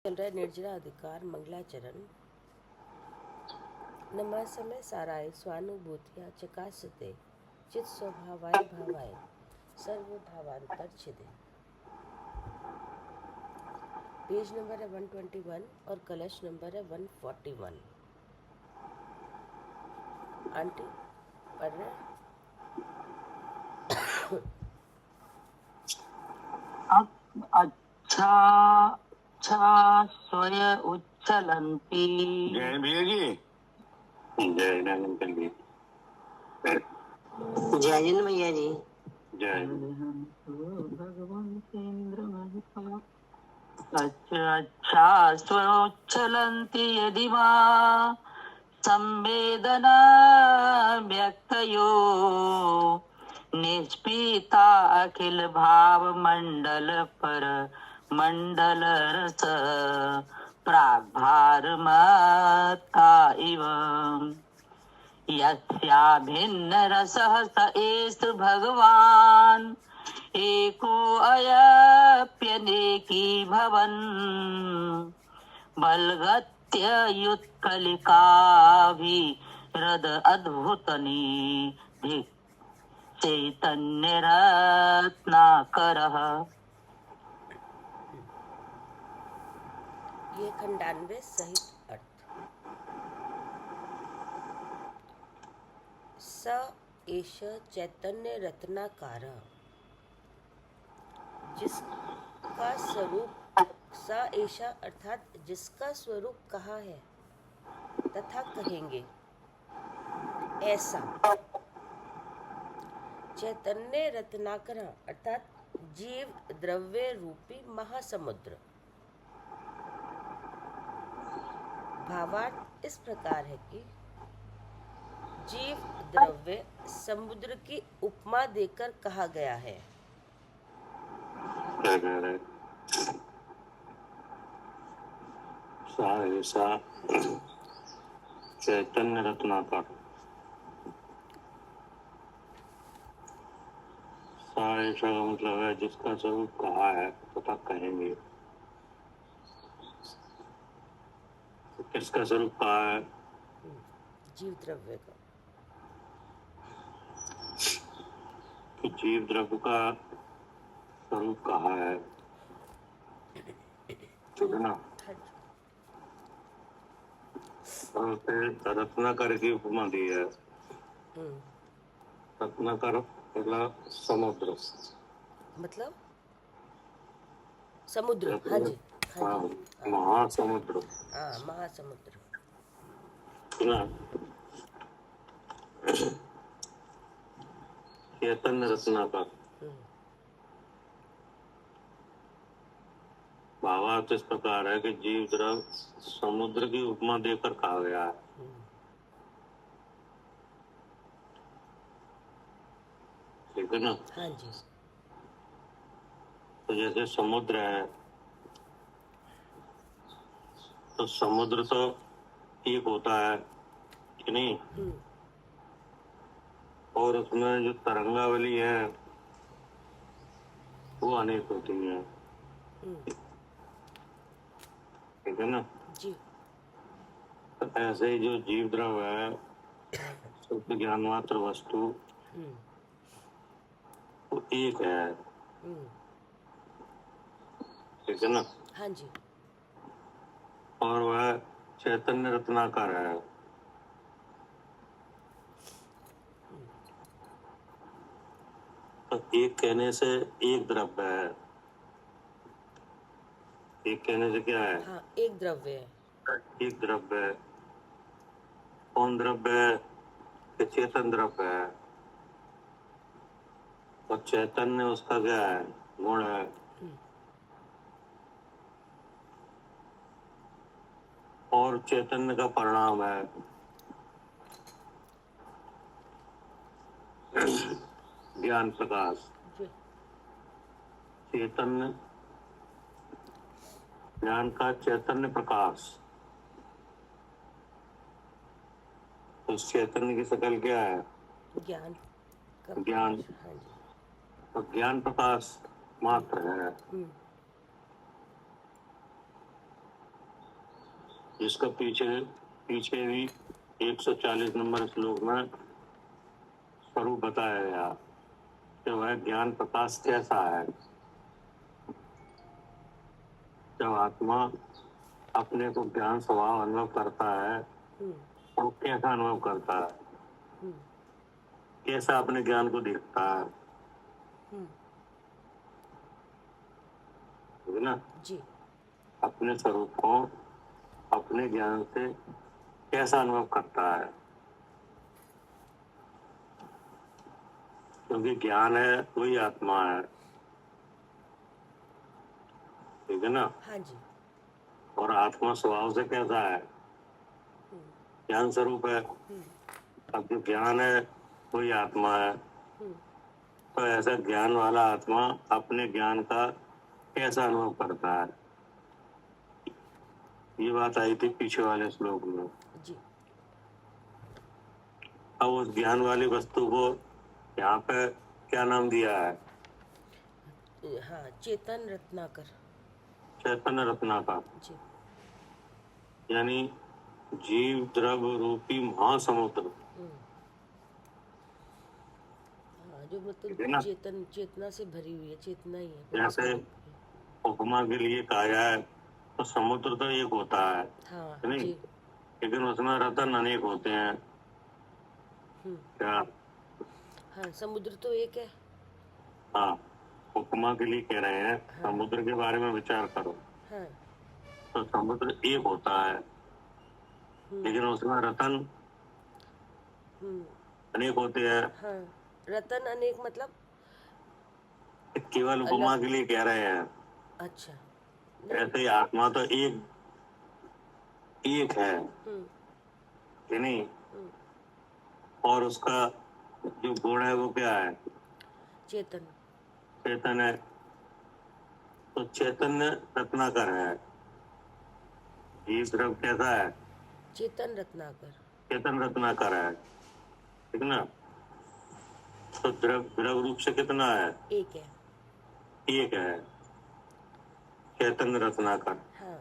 चल रहा है निर्जरा अधिकार मंगलाचरण। नमः समय साराय स्वानुभूतिया चकासते चित स्वभावाय भावाय सर्वभावांतर छिदे। पेज नंबर है 121 और कलश नंबर है 141। आंटी पढ़ रहे हैं? अच्छा स्वय उच्चलंती। जय भैया जी। जय अंकल जी। जय जिन भैया जी। जय भगवान अच्छा स्वोच्चलंती यदि वा संवेदना व्यक्तयो निष्पीता अखिल भाव मंडल पर मंडल रस प्राग्भारमता इव यस्याभिन्न रसः स एष भगवान् एको अयप्यनेकी भवन् बलगत्य युत्कलिकाभिरद अद्भुतनिधि चैतन्यरत्नाकरः। ये खंडान्वय सहित अर्थ। स एष चैतन्य रत्नाकार, जिसका स्वरूप स ऐसा अर्थात जिसका स्वरूप कहा है तथा कहेंगे ऐसा। चैतन्य रत्नाकर अर्थात जीव द्रव्य रूपी महासमुद्र। भावार्थ इस प्रकार है कि जीव द्रव्य समुद्र की उपमा देकर कहा गया है। क्या कह रहे? सा चैतन्य रत्नाकर। सा ऐसा का मतलब है जिसका स्वरूप कहा है तथा कहेंगे। किसका स्वरूप कहा है? जीव द्रव्य का। कि जीव द्रव्य का स्वरूप कहा है, ठीक है ना? और फिर रत्नाकर की उपमा दी है। रत्नाकर मतलब समुद्र, मतलब समुद्र। हाँ जी, हाँ जी, महासमुद्र। हाँ महासमुद्र। ना चैतन्य रत्नाकर। भावार्थ इस प्रकार है कि जीव द्रव समुद्र की उपमा देकर कहा गया है। ठीक है ना? हाँ जी। तो जैसे समुद्र है तो समुद्र तो एक होता है कि नहीं? और उसमें जो तरंगावली है वो अनेक होती है, ठीक है ना? जी। तो ऐसे ही जो जीव द्रव है शुद्ध ज्ञान मात्र वस्तु वो एक है, ठीक है ना? हाँ जी। और वह चैतन्य रत्नाकर है। तो एक कहने से एक द्रव्य है। एक कहने से क्या है? हाँ, एक द्रव्य है। एक द्रव्य है। कौन द्रव्य है? कि चेतन द्रव्य है। और चैतन्य उसका क्या है? गुण है। और चैतन्य का परिणाम है ज्ञान प्रकाश। चैतन्य ज्ञान का चैतन्य प्रकाश। उस चैतन्य की शकल क्या है? ज्ञान का ज्ञान। हाँ जी। तो ज्ञान प्रकाश मात्र है। जिसका पीछे पीछे भी 140 नंबर श्लोक में स्वरूप बताया गया कि वह ज्ञान प्रकाश कैसा है। जब आत्मा अपने को ज्ञान स्वभाव अनुभव करता है तो कैसा अनुभव करता है, कैसा अपने ज्ञान को देखता है, है ना। जी। अपने स्वरूप को अपने ज्ञान से कैसा अनुभव करता है, क्योंकि ज्ञान है वही आत्मा है, ठीक है ना। हाँ जी। और आत्मा स्वभाव से कैसा है, ज्ञान स्वरूप है। अब जो ज्ञान है वही आत्मा है, तो ऐसा ज्ञान वाला आत्मा अपने ज्ञान का कैसा अनुभव करता है, ये बात आई थी पीछे वाले श्लोक में। जी। अब उस ज्ञान वाली वस्तु को यहाँ पे क्या नाम दिया है, हाँ, चेतन रत्नाकर। चैतन्य रत्नाकर, जी। यानी जीव द्रव रूपी महासमुद्र। हाँ, जो ठीक है ना? मतलब चेतना से भरी हुई है, चेतना ही है। जैसे उपमा के लिए कहा जाए तो समुद्र तो एक होता है, हाँ नहीं, जी। लेकिन उसमें रतन अनेक होते हैं। क्या? हाँ, समुद्र तो एक है। हाँ, उपमा के लिए कह रहे हैं, समुद्र के बारे में विचार करो। हाँ। तो समुद्र एक होता है, लेकिन उसमें रतन अनेक होते हैं। हाँ, रतन अनेक मतलब केवल उपमा के लिए कह रहे हैं। अच्छा। ऐसे ही आत्मा तो एक है कि नहीं, और उसका जो गुण है वो क्या है, चेतन। चेतन है। तो चैतन्य रत्नाकर है, जीव द्रव कैसा है, चेतन रत्नाकर। चेतन रत्नाकर है, ठीक ना। तो द्रव द्रव रूप से कितना है, एक है। एक है, चैतन्य रत्नाकर। हाँ।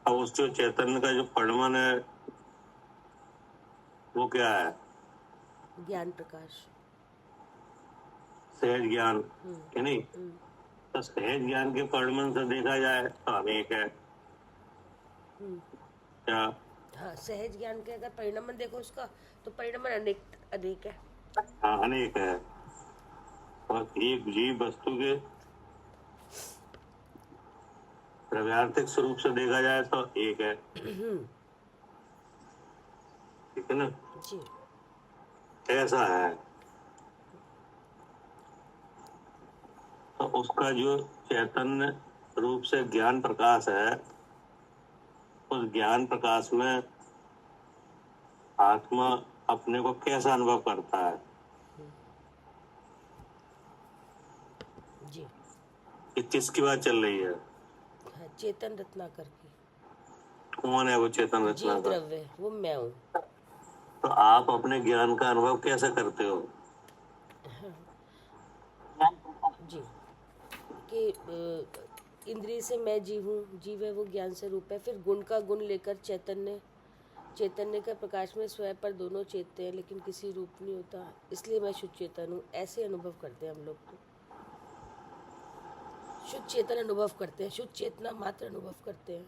अब उस जो चैतन्य का जो परिमाण है वो क्या है, ज्ञान प्रकाश। सहज ज्ञान, कि नहीं। तो सहज ज्ञान के परिमाण से देखा जाए तो अनेक है। क्या? हाँ, सहज ज्ञान के अगर परिणाम देखो उसका, तो परिणाम अनेक अनेक है। हाँ, अनेक है। और एक जीव वस्तु के द्रव्यार्थिक स्वरूप से देखा जाए तो एक है, ठीक है ना। जी। ऐसा है। तो उसका जो चैतन्य रूप से ज्ञान प्रकाश है, उस ज्ञान प्रकाश में आत्मा अपने को कैसा अनुभव करता है, जी। कि किसकी बात चल रही है, हाँ, चेतन रत्नाकर की। कौन है वो चेतन जीव रत्नाकर। द्रव्य वो मैं हूँ। तो आप अपने ज्ञान का अनुभव कैसे करते हो, जी। कि इंद्रिय से मैं जीव हूँ, जीव है वो ज्ञान से रूप है। फिर गुण का गुण लेकर चैतन्य के प्रकाश में स्वयं पर दोनों चेतते हैं, लेकिन किसी रूप नहीं होता, इसलिए मैं शुद्ध चेतन हूँ। ऐसे अनुभव करते हैं हम लोग तो। शुद्ध चेतन अनुभव करते हैं, शुद्ध चेतना मात्र अनुभव करते हैं।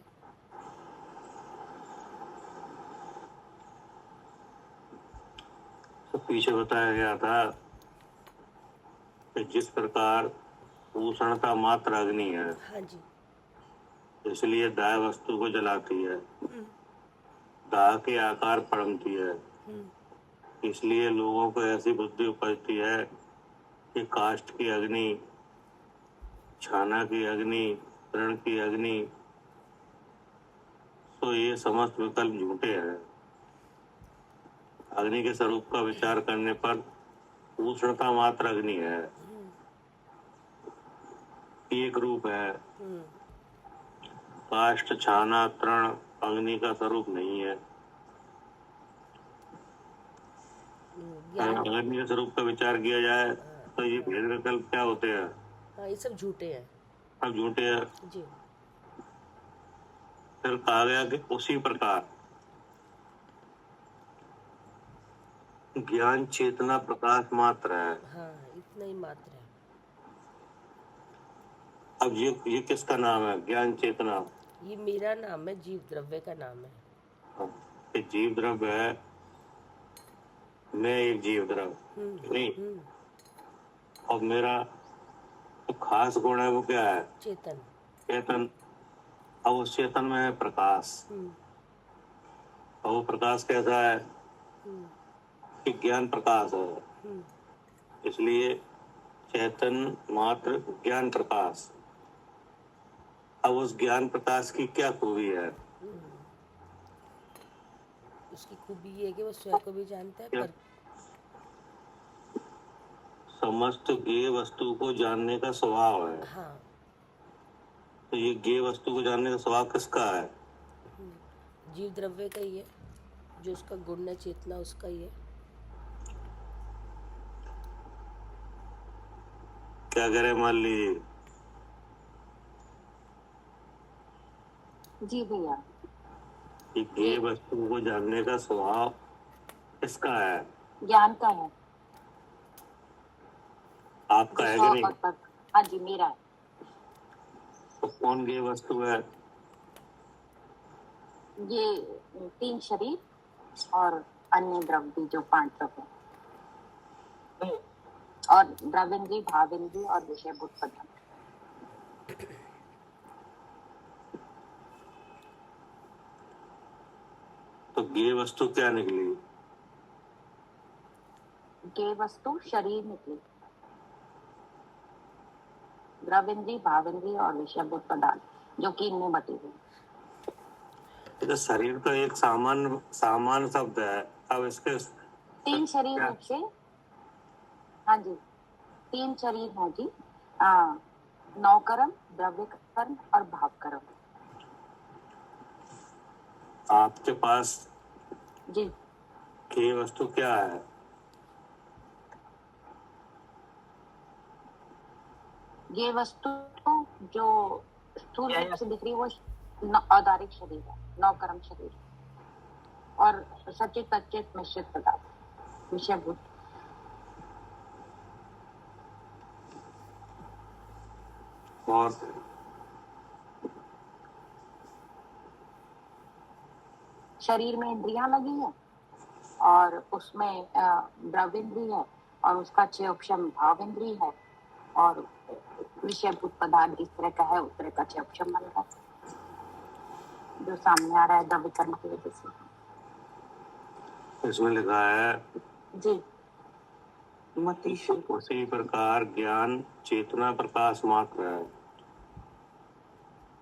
तो पीछे बताया गया था कि जिस प्रकार उष्णता मात्र अग्नि है, हाँ जी। इसलिए दाह वस्तु को जलाती है, दाह के आकार पड़ती है, इसलिए लोगों को ऐसी बुद्धि उपजती है कि काष्ठ की अग्नि, छाना की अग्नि, तृण की अग्नि, तो ये समस्त विकल्प झूठे हैं। अग्नि के स्वरूप का विचार करने पर उष्णता मात्र अग्नि है, एक रूप है। काष्ठ, छाना, तृण अग्नि का स्वरूप नहीं है। अग्नि के स्वरूप का विचार किया जाए तो ये भेद विकल्प क्या होते हैं, हाँ, ये सब झूठे हैं। अब झूठे हैं। जी। फिर कहा गया कि उसी प्रकार ज्ञान चेतना प्रकाश मात्र है। हाँ, इतना ही मात्र है। अब ये किसका नाम है? ज्ञान चेतना। ये मेरा नाम है, जीव द्रव्य का नाम है। ये जीव द्रव्य है, मैं एक जीव द्रव्य नहीं। और मेरा जो खास गुण है वो क्या है? चेतन। चेतन। अब उस चेतन में है प्रकाश। और वो प्रकाश कैसा है? कि ज्ञान प्रकाश है। इसलिए चेतन मात्र ज्ञान प्रकाश। अब उस ज्ञान प्रकाश की क्या खूबी है? उसकी खूबी ये है कि वो स्वयं को भी जानता है, पर समस्त ज्ञेय वस्तु को जानने का स्वभाव है। हाँ, तो ये ज्ञेय वस्तु को जानने का स्वभाव किसका है? जीव द्रव्य का ही है, जो उसका गुण है, चेतना उसका ही है। क्या करें? मान लीजिए जी भैया। कि ज्ञेय वस्तु को जानने का स्वभाव किसका है? ज्ञान का है। आपका है कि नहीं? हाँ जी, मेरा है। तो कौन ज्ञेय वस्तु है? ये 3 शरीर और अन्य द्रव्य जो 5 द्रव्य और द्रव्येंद्रीय, भावेंद्रीय और विषयभूत पदार्थ। तो ज्ञेय वस्तु क्या निकली? ज्ञेय वस्तु शरीर निकली। द्रव्येंद्रीय, भावेंद्रीय और विषयभूत पदार्थ जो कि इनमें बटे हुए। तो शरीर तो एक सामान्य शब्द है। अब इसके 3 शरीर रूप से, हाँ जी, 3 शरीर है जी। 9 कर्म, द्रव्य कर्म और भाव कर्म। आपके पास जी, ज्ञेय वस्तु क्या है? ये वस्तु जो स्थूल रूप से दिख रही है वो औदारिक शरीर है, 9 कर्म शरीर और सचेत अचेत मिश्रित पदार्थ विषयभूत। और शरीर में इंद्रियां लगी है और उसमें द्रव्येंद्रिय है और उसका चेयोपशम भावेंद्रिय है और विषयभूत पदार्थ जिस तरह का है उस तरह का चेयोपशम बन रहा है जो सामने आ रहा है द्रव्य कर्म की वजह से। इसमें लिखा है जी, उसी प्रकार ज्ञान चेतना प्रकाश मात्र है।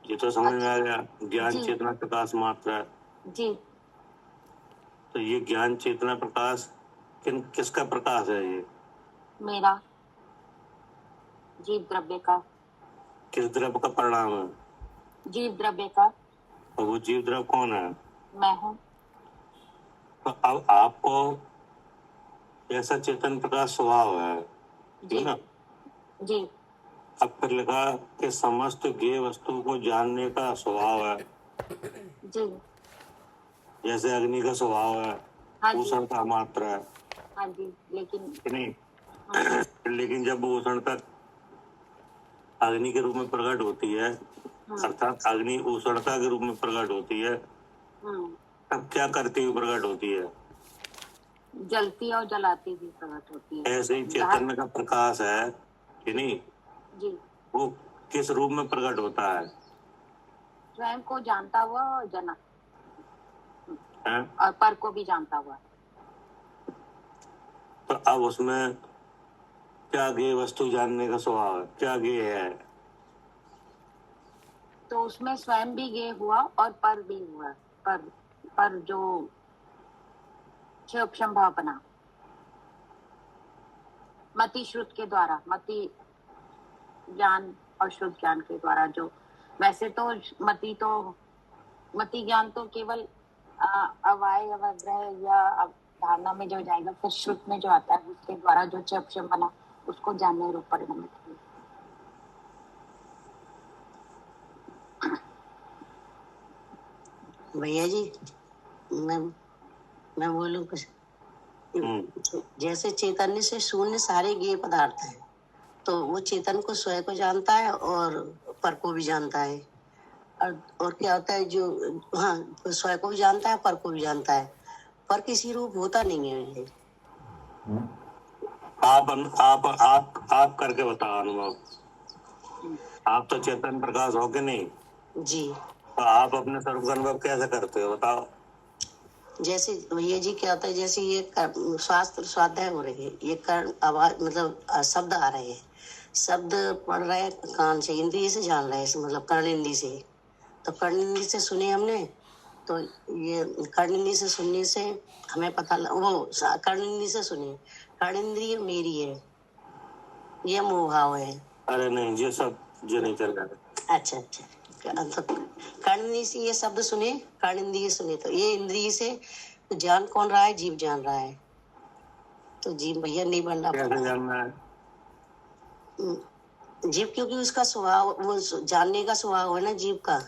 ये तो समझ में आ गया, ज्ञान जी। चेतना प्रकाश मात्र है। जी, तो ये ज्ञान चेतना प्रकाश किसका प्रकाश है? ये मेरा जीव द्रव्य का। किस द्रव्य का परिणाम है? जीव द्रव्य का। और वो जीव द्रव्य कौन है? मैं हूँ। तो अब आपको ऐसा चेतन प्रकाश स्वभाव है, जी ना? जी। अब फिर लिखा कि समस्त ज्ञेय वस्तु को जानने का स्वभाव है। जी, जैसे अग्नि का स्वभाव है, हाँ जी, उष्ण का मात्र है हाँ जी, लेकिन कि नहीं? लेकिन जब वो उष्णता अग्नि के रूप में प्रकट होती है, अर्थात अग्नि उष्णता के रूप में प्रकट होती है, तब क्या करती हुई प्रकट होती है? जलती और जलाती भी प्रकट होती है। ऐसे ही चैतन्य का प्रकाश है कि नहीं? जी, वो किस रूप में प्रकट होता है? स्वयं को जानता हुआ और जना है? और पर को भी जानता हुआ। तो अब उसमें क्या ज्ञेय वस्तु जानने का स्वभाव है? क्या ज्ञेय है? तो उसमें स्वयं भी ज्ञेय हुआ और पर भी हुआ। पर जो क्षोभम भाव बना मति श्रुत के द्वारा, मति ज्ञान और शुद्ध ज्ञान के द्वारा, जो वैसे तो मति ज्ञान तो केवल अवाय अवग्रह या धारणा में जो जाएगा, फिर श्रुत में जो आता है उसके द्वारा जो क्षोभम बना उसको जानने रूप परिणमित हुआ। भैया जी, मैं मैं बोलूं कुछ। जैसे चैतन्य से शून्य सारे ज्ञेय पदार्थ हैं, तो वो चेतन को स्वयं को जानता है और पर को भी जानता है। और क्या होता है जो, हाँ, स्वयं को भी जानता है, पर को भी जानता है। पर किसी रूप होता नहीं है ये। आप करके बताओ अनुभव। आप तो चेतन प्रकाश हो के नहीं जी। तो आप अपने स्वरूप का अनुभव कैसे करते हो बताओ। जैसे भैया जी क्या होता है, जैसे ये स्वास्थ्य स्वाध्याय हो रही है, ये कर्ण आवाज मतलब शब्द आ रहे हैं, शब्द पढ़ रहे हैं कान से, इंद्रिय से जान रहे हैं, मतलब कर्ण इंद्रिय से। तो कर्ण इंद्रिय से सुने हमने, तो ये कर्ण इंद्रिय से सुनने से हमें पता कर्ण इंद्रिय से सुने, कर्ण इंद्रिय मेरी है, ये मोह भाव है। अरे नहीं, ये सब जो नहीं चल रहा। अच्छा, तो कर्ण इंद्रिय से ये शब्द सुने, कर्ण इंद्रिय सुने, तो ये इंद्रिय से जान कौन रहा है? जीव जान रहा है। तो जीव भैया नहीं बनना कैसे पड़ा जानना है? जीव, क्योंकि उसका स्वभाव, वो जानने का स्वभाव है ना जीव का।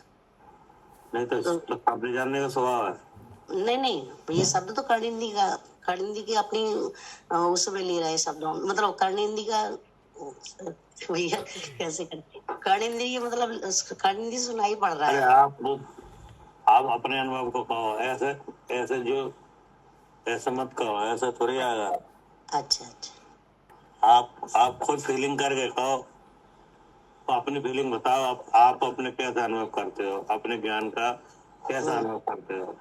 नहीं तो शब्द जानने का स्वभाव है। नहीं, ये शब्द तो कर्णिंदी का, कर्णिंदी की अपनी उसमें ले रहा है शब्द, मतलब कर्णिंदी का भैया कैसे करते, कर्णिंदी मतलब कर्णिंदी सुनाई पड़ रहा अरे है। आप अपने अनुभव को कहो, ऐसे ऐसे जो ऐसे मत कहो, ऐसा थोड़ी आएगा। अच्छा, आप खुद फीलिंग करके कहो, तो अपनी फीलिंग बताओ। आप अपने कैसा अनुभव करते हो, अपने ज्ञान का कैसा अनुभव करते हो।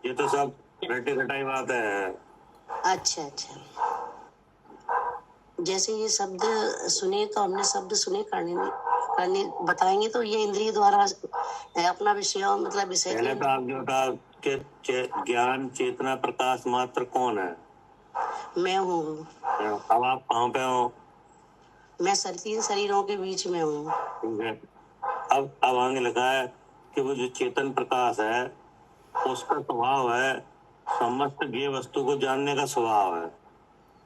ये तो सब रटी रटाई बात है। अच्छा। जैसे ये शब्द सुने, तो हमने शब्द सुने, करने बताएंगे, तो ये इंद्रिय द्वारा अपना विषय, मतलब विषय पहले तो आप जो बताओ कि ज्ञान चेतना प्रकाश मात्र कौन है? मैं हूँ। अब आप कहाँ पे हो? मैं तीन शरीरों के बीच में हूँ। ठीक है। अब आगे लिखा है कि वो जो चेतन प्रकाश है, उसका स्वभाव है समस्त ज्ञेय वस्तु को जानने का स्वभाव है।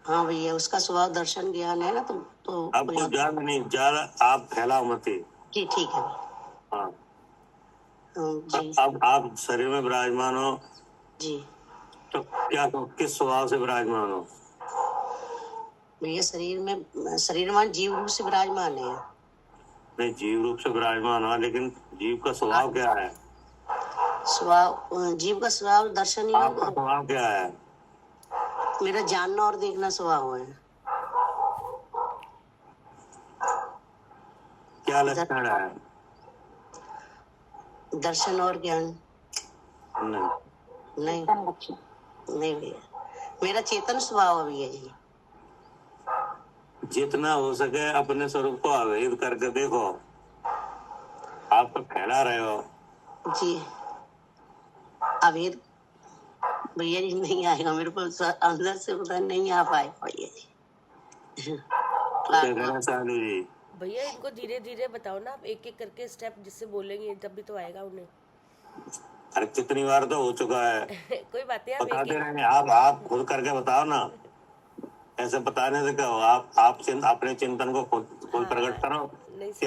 हाँ भैया, उसका स्वभाव दर्शन ज्ञान है ना, तो अब कुछ ज्यादा नहीं, ज्यादा आप फैलाओ मत ही। जी ठीक है। हाँ, जी अब आप शरीर में विराजमान हो जी तो क्या किस स्वभाव से विराजमान हो? भैया, शरीर में जीव रूप से विराजमान है। नहीं, जीव रूप से विराजमान हो, लेकिन जीव का स्वभाव क्या है? जीव का स्वभाव दर्शन आपका योग, स्वभाव क्या है? मेरा जानना और देखना स्वभाव है। क्या लक्षण है? दर्शन और ज्ञान। नहीं भैया, मेरा चेतन स्वभाव है भैया जी। जितना हो सके अपने स्वरूप को अवैध करके देखो। आप तो फैला रहे हो जी। अवेद भैया जी नहीं आएगा मेरे को, अंदर से पता नहीं आ पाए भैया जी। सालू जी, भैया इनको धीरे धीरे बताओ ना, आप एक एक करके स्टेप जिससे बोलेंगे तब भी तो आएगा उन्हें। अरे कितनी बार तो हो चुका है। कोई बात नहीं, आप बताते एक रहेंगे। आप खुद करके बताओ ना। ऐसे बताने से क्या होगा? आप अपने चिंतन को खुद प्रकट करो नहीं कि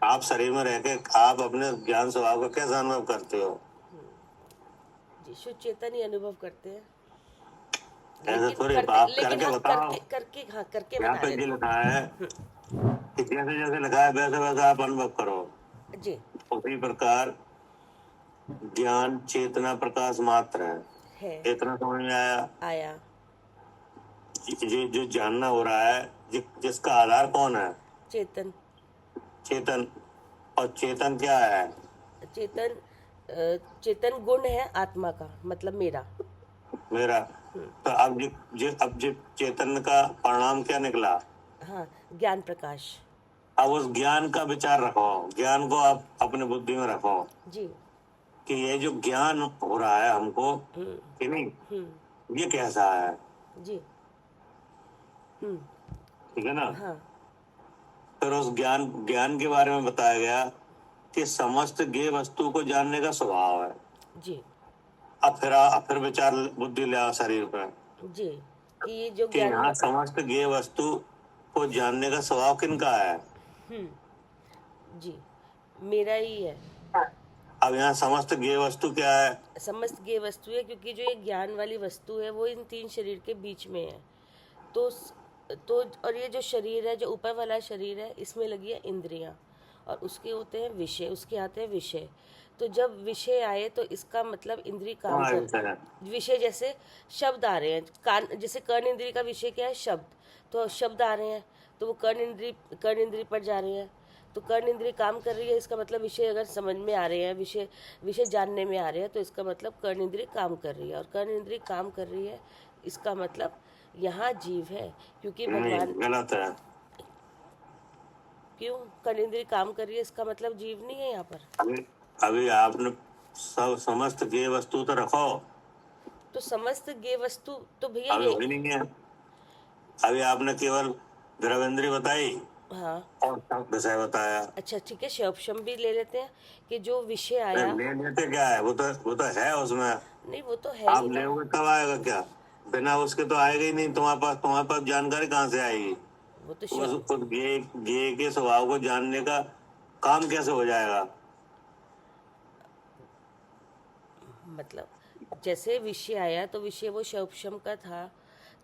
आप शरीर में रह के आप अपने ज्ञान स्वभाव का कैसा अनुभव करते हो। जी, शुद्ध चेतन ही अनुभव करते हैं। ऐसे थोड़ी आप करके हम बताओ। करके यहाँ बता पे रहे जो लिखा है कि जैसे जैसे लिखा है वैसे वैसे आप अनुभव करो। जी। उसी प्रकार ज्ञान चेतना प्रकाश मात्र है। इतना समझ में आया? जो जानना हो रहा है, जिसका आधार कौन है? चेतन। और चेतन क्या है? चेतन गुण है आत्मा का, मतलब मेरा। तो अब जो चेतन का परिणाम क्या निकला? हाँ, ज्ञान प्रकाश। अब उस ज्ञान का विचार रखो, ज्ञान को आप अपने बुद्धि में रखो जी, कि ये जो ज्ञान हो रहा है हमको, कि नहीं, ये कैसा है? जी। ठीक है ना? हाँ। फिर उस ज्ञान के बारे में बताया गया कि समस्त ज्ञेय वस्तु को जानने का स्वभाव है। जी। अब फिर विचार बुद्धि ले आओ शरीर पर जी, कि ये जो कि यहाँ समस्त ज्ञेय वस्तु को जानने का स्वभाव किनका है? जी, मेरा ही है। अब यहाँ समस्त ज्ञेय वस्तु क्या है? समस्त ज्ञेय वस्तु है, क्योंकि जो ये ज्ञान वाली वस्तु है वो इन तीन शरीर के बीच में है। तो और ये जो शरीर है, जो ऊपर वाला शरीर है, इसमें लगी है इंद्रियां, और उसके होते हैं विषय, उसके आते हैं विषय। तो जब विषय आए तो इसका मतलब इंद्री काम कौन है कर, विषय? विषय जैसे शब्द आ रहे हैं, कान, जैसे कर्ण इंद्री का विषय क्या है? शब्द। तो शब्द आ रहे हैं तो वो कर्ण इंद्री पर जा रहे हैं, तो कर्ण इंद्री काम कर रही है, इसका मतलब विषय अगर समझ में आ रहे हैं, विषय विषय जानने में आ रहे हैं, तो इसका मतलब कर्ण इंद्री काम कर रही है। और कर्ण इंद्री काम कर रही है, इसका मतलब यहाँ जीव है, क्योंकि नहीं, भगवान, गलत है। क्यों? कर्ण इंद्री काम कर रही है, इसका मतलब जीव नहीं है यहाँ पर। अभी अभी आपने सब समस्त ज्ञेय वस्तु तो रखो, तो समस्त ज्ञेय वस्तु तो भैया अभी ये, वही नहीं है। अभी आपने केवल द्रवेंद्री बताई हाँ और सब विषय बताया। अच्छा ठीक है, शब्द भी ले लेते हैं कि जो विषय आया। ले लेते क्या है? वो तो है उसमें। नहीं, वो तो है आप ही ना। लेोगे तब आएगा क्या? बिना उसके तो आएगा ही नहीं। तुम्हारे पास जानकारी कहाँ से आएगी? वो तो उस ज्ञेय के स्वभाव को जानने का काम कैसे हो जाएगा? मतलब जैसे विषय आया तो विषय वो शौपशम का था,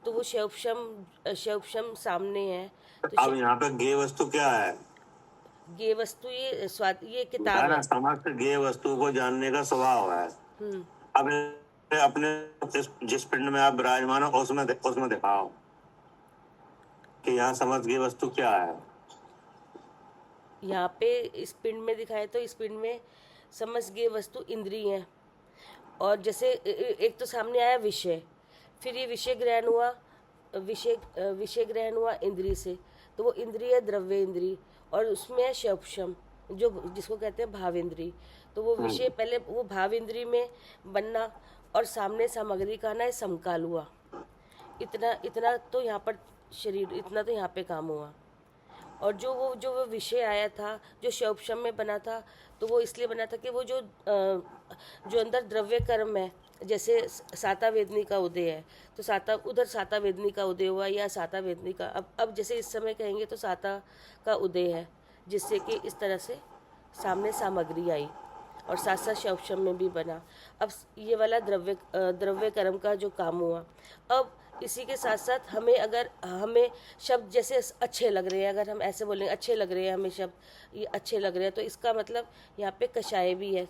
तो वो शौपशम सामने है, तो अब यहाँ पे ज्ञेय वस्तु क्या है? ये वस्तु, ये स्वाद, ये किताब सारा है। समस्त ज्ञेय वस्तु को जानने का स्वभाव है। अब अपने जिस पिंड में आप विराजमान हो उसमें दिखाओ कि यहाँ समस्त ज्ञेय वस्तु क्या है। यहाँ पे इस पिंड में दिखाए तो इस पिंड में समस्त ज्ञेय वस्तु इंद्रिय है। और जैसे एक तो सामने आया विषय, फिर ये विषय ग्रहण हुआ, विषय ग्रहण हुआ इंद्रिय से, तो वो इंद्रिय द्रव्य इंद्रिय, और उसमें है शौपशम, जो जिसको कहते हैं भाव इंद्री। तो वो विषय पहले वो भाव इंद्री में बनना, और सामने सामग्री का ना समकाल हुआ। इतना तो यहाँ पर शरीर, इतना तो यहाँ पे काम हुआ। और जो वो विषय आया था, जो शौपशम में बना था, तो वो इसलिए बना था कि वो जो अंदर द्रव्य कर्म है, जैसे साता वेदनी का उदय है, तो साता वेदनी का उदय हुआ, या साता वेदनी का, अब जैसे इस समय कहेंगे तो साता का उदय है, जिससे कि इस तरह से सामने सामग्री आई, और साथ साथ शौपशम में भी बना। अब ये वाला द्रव्य कर्म का जो काम हुआ। अब इसी के साथ साथ हमें शब्द जैसे अच्छे लग रहे हैं, अगर हम ऐसे बोलेंगे अच्छे लग रहे हैं हमें शब्द, ये अच्छे लग रहे हैं, तो इसका मतलब यहाँ पे कषाय भी है,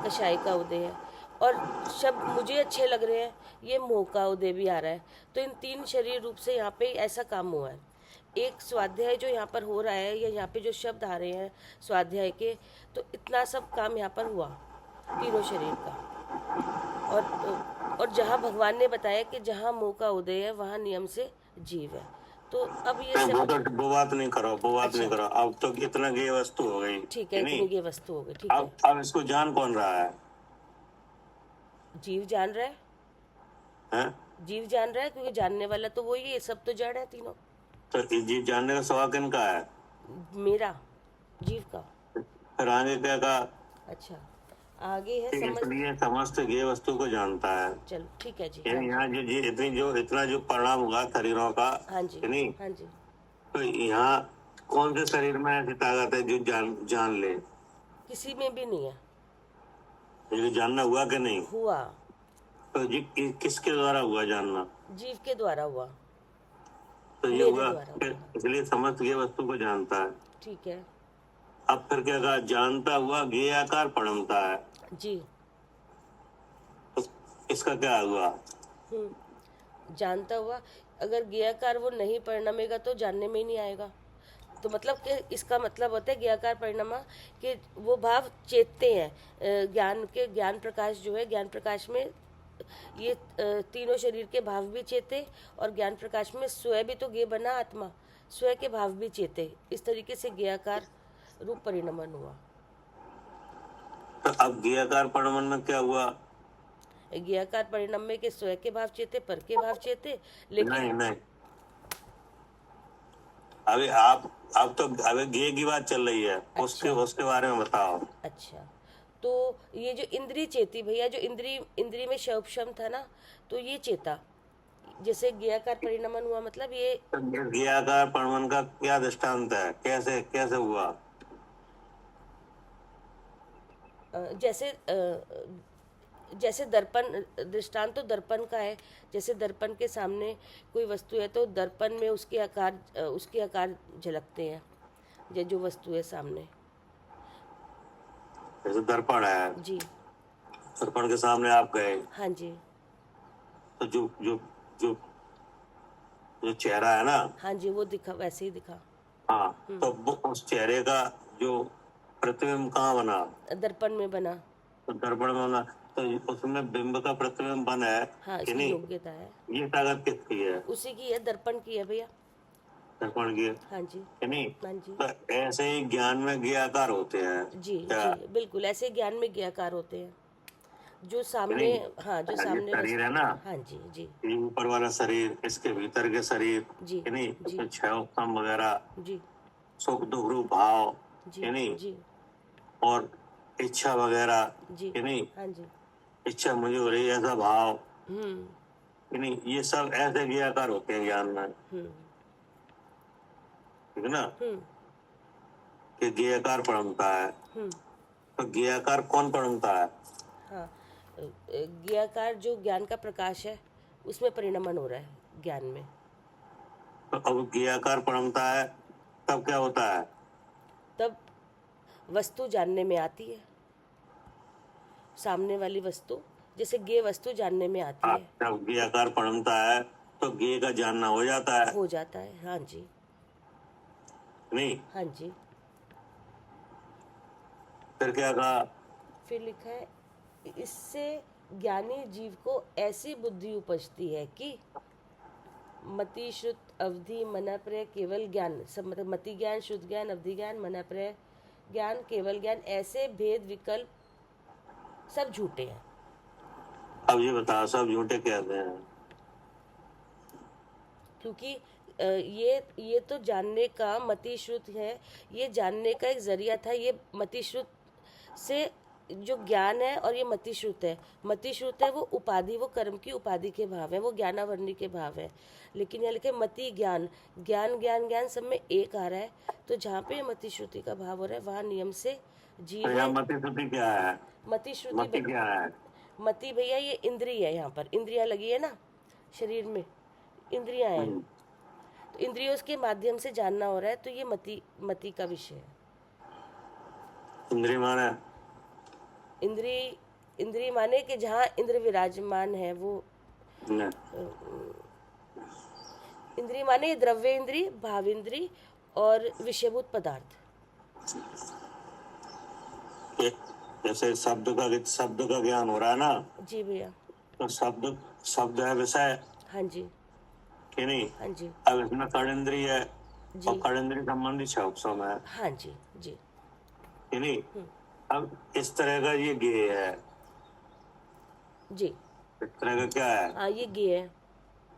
कषाय का उदय है। और शब्द मुझे अच्छे लग रहे हैं, ये मोह का उदय भी आ रहा है। तो इन तीन शरीर रूप से यहाँ पे ऐसा काम हुआ है। एक स्वाध्याय जो यहाँ पर हो रहा है, या यहाँ पे जो शब्द आ रहे हैं स्वाध्याय के, तो इतना सब काम यहाँ पर हुआ तीनों शरीर का। और जहाँ भगवान ने बताया कि जहाँ मोह का उदय है वहाँ नियम से जीव है। तो अब ये वो बात नहीं करो, नहीं करो। अब तो इतना ज्ञेय वस्तु हो गई, ठीक है, इतनी ज्ञेय वस्तु हो गई, ठीक है। अब इसको जान कौन रहा है? जीव जान रहा हैं? जीव जान रहा है, क्योंकि जानने वाला तो वही है, सब तो जड़ है तीनों। तो जीव जानने का स्वभाव किनका है? मेरा, जीव का। फिर आगे क्या कहा? अच्छा, आगे है इसलिए समस्त ज्ञेय वस्तु को जानता है। चलो ठीक है जी। यहाँ इतना जो परिणाम हुआ शरीरों का, हाँ जी, नहीं? हाँ जी। तो यहाँ कौन से शरीर में ऐसी ताकत है जो जान ले? किसी में भी नहीं है। ये जानना हुआ कि नहीं हुआ? तो जी किसके द्वारा हुआ जानना? जीव के द्वारा हुआ। तो ये हुआ, इसलिए समस्त ज्ञेय वस्तु को जानता है। ठीक है। अब फिर क्या कहा? जानता हुआ ज्ञेय आकार परिणमता है जी। तो इसका क्या हुआ? जानता हुआ, अगर ज्ञेयाकार वो नहीं परिणमेगा तो जानने में ही नहीं आएगा। तो मतलब कि इसका मतलब होता है ज्ञेयाकार परिणमा, कि वो भाव चेतते हैं। ज्ञान प्रकाश जो है, ज्ञान प्रकाश में ये तीनों शरीर के भाव भी चेते, और ज्ञान प्रकाश में स्वयं भी तो ज्ञेय बना आत्मा, स्वयं के भाव भी चेते। इस तरीके से ज्ञेयाकार रूप परिणमन हुआ। तो अब ज्ञेयाकार परिणमन में क्या हुआ? ज्ञेयाकार परिणम में के स्वयं के भाव चेते, पर के भाव चेते, लेकिन नहीं। अभी आप तो अभी ज्ञेय की बात चल रही है। अच्छा। उसके बारे में बताओ। अच्छा, तो ये जो इंद्री चेती भैया, जो इंद्री में शौपशम था ना, तो ये चेता, जैसे ज्ञेयाकार परिणमन हुआ, मतलब ये ज्ञेयाकार परिणमन का क्या दृष्टांत है? कैसे हुआ? जैसे दर्पण, दृष्टांत तो दर्पण का है। जैसे दर्पण के सामने कोई वस्तु है तो दर्पण में उसके आकार झलकते हैं, जो वस्तु है सामने। जैसे दर्पण है, जी दर्पण के सामने आप गए हाँ जी तो जो जो जो जो चेहरा है ना, हाँ जी, वो दिखा, वैसे ही दिखा। हाँ, तो वो उस चेहरे का जो प्रतिबिंब कहाँ बना? दर्पण में बना। तो दर्पण में बना, तो उसमें बिंब का प्रतिबिंब बना है हाँ, कि इसकी नहीं? योग्यता है। ये ताकत किसकी है? उसी की है, दर्पण की है भैया। दर्पण की है हाँ जी कि नहीं? हाँ जी तो ऐसे ही ज्ञान में ज्ञाकार होते हैं जी क्या? जी, बिल्कुल ऐसे ज्ञान में ज्ञाकार होते हैं जो कि सामने। नहीं? हाँ, जो ये सामने शरीर है ना, हाँ जी जी ये ऊपर वाला शरीर, इसके भीतर के शरीर जी कि नहीं, जी इसमें छह उपतम वगैरह, जी सुख दुख रूप भाव जी कि नहीं, जी और इच्छा वगैरह जी कि नहीं, हाँ जी। इच्छा मुझे हो रही है ऐसा भाव हम्म कि नहीं, ये सब ऐसे ज्ञाकार होते हैं ज्ञान में, हम्म ठीक है ना? हम्म कि ज्ञाकार परमता है। हम्म तो ज्ञाकार कौन परमता है? हाँ, ज्ञाकार जो ज्ञान का प्रकाश है उसमें परिणमन हो रहा है ज्ञान में। तो अब ज्ञाकार परमता है तब क्या होता है? तब वस्तु जानने में आती है, सामने वाली वस्तु, जैसे ज्ञेय वस्तु जानने में आती है। जब ज्ञाकार परमता है तो ज्ञ का जानना हो जाता है, हो जाता है, हाँ जी नहीं? हाँ जी। फिर क्या कहा? फिर लिखा है, इससे ज्ञानी जीव को ऐसी बुद्धि उपजती है कि मति श्रुत अवधि मनप्रय केवल ज्ञान, सब मतलब मति ज्ञान, शुद्ध ज्ञान, अवधि ज्ञान, मनप्रय ज्ञान, केवल ज्ञान, ऐसे भेद विकल्प सब झूठे हैं। अब ये बताओ सब झूठे कहते हैं? क्योंकि ये तो जानने का मति श्रुत है, ये जानने का एक जरिया था। ये मति श्रुत से जो ज्ञान है, और ये मति श्रुत है। मति श्रुत है वो उपाधि, वो कर्म की उपाधि के भाव है, वो ज्ञानावरणी के भाव है। लेकिन यहाँ लिखे मति ज्ञान, ज्ञान ज्ञान ज्ञान सब में एक आ रहा है। तो जहाँ पे मति श्रुति का भाव हो रहा है वहाँ नियम से जीव तो है। यहाँ मति श्रुति क्या है? मति मति श्रुति, क्या है? मति भैया ये इंद्रिय है, यहाँ पर इंद्रियां लगी है ना शरीर में, इंद्रियां हैं। हम्म, तो इंद्रियों के माध्यम से जानना हो रहा है, तो ये मति का विषय है। इंद्रिय माने? इंद्रिय माने कि जहाँ इंद्र विराजमान है वो नहीं, इंद्रिय माने द्रव्य इंद्रिय, भाव इंद्रिय और विषयभूत पदार्थ। जैसे शब्द का ज्ञान हो रहा है ना, जी भैया। तो शब्द है विषय हाँ जी कि नहीं? हाँ जी अब इसमें कर्णेंद्रिय है जी और कर्णेंद्रिय संबंधी छह उपसम है हाँ जी जी कि नहीं? अब इस तरह का ये ज्ञेय है, जी। इस तरह का क्या है? हाँ, ये ज्ञेय है।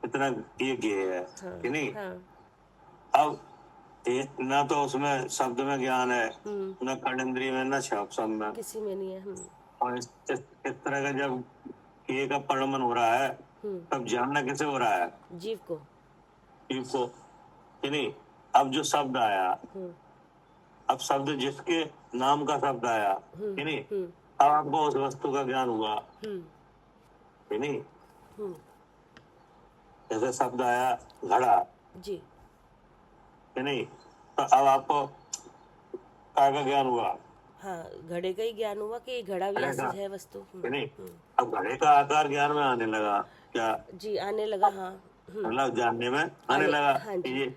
इतना ये ज्ञेय है हाँ कि नहीं? हाँ अब ना तो उसमें शब्द में ज्ञान है, ना कर्णेंद्रिय में, ना छह उपसम में। किसी में नहीं है। और इस तरह का जब ये का परिणमन हो रहा है तब जानना कैसे हो रहा है? जीव को। जीव को कि नहीं? अब जो शब्द आया, अब शब्द जिसके नाम का शब्द आया कि नहीं, अब आपको उस वस्तु का ज्ञान हुआ कि नहीं? जैसे शब्द आया घड़ा जी कि नहीं, तो अब आपको काय का ज्ञान हुआ हाँ, घड़े का ही ज्ञान हुआ कि ये घड़ा भी ऐसी है वस्तु। कि नहीं? अब घड़े का आकार ज्ञान में आने लगा क्या? जी, आने लगा। हाँ मतलब जानने में आने लगा हाँ कि जी। ये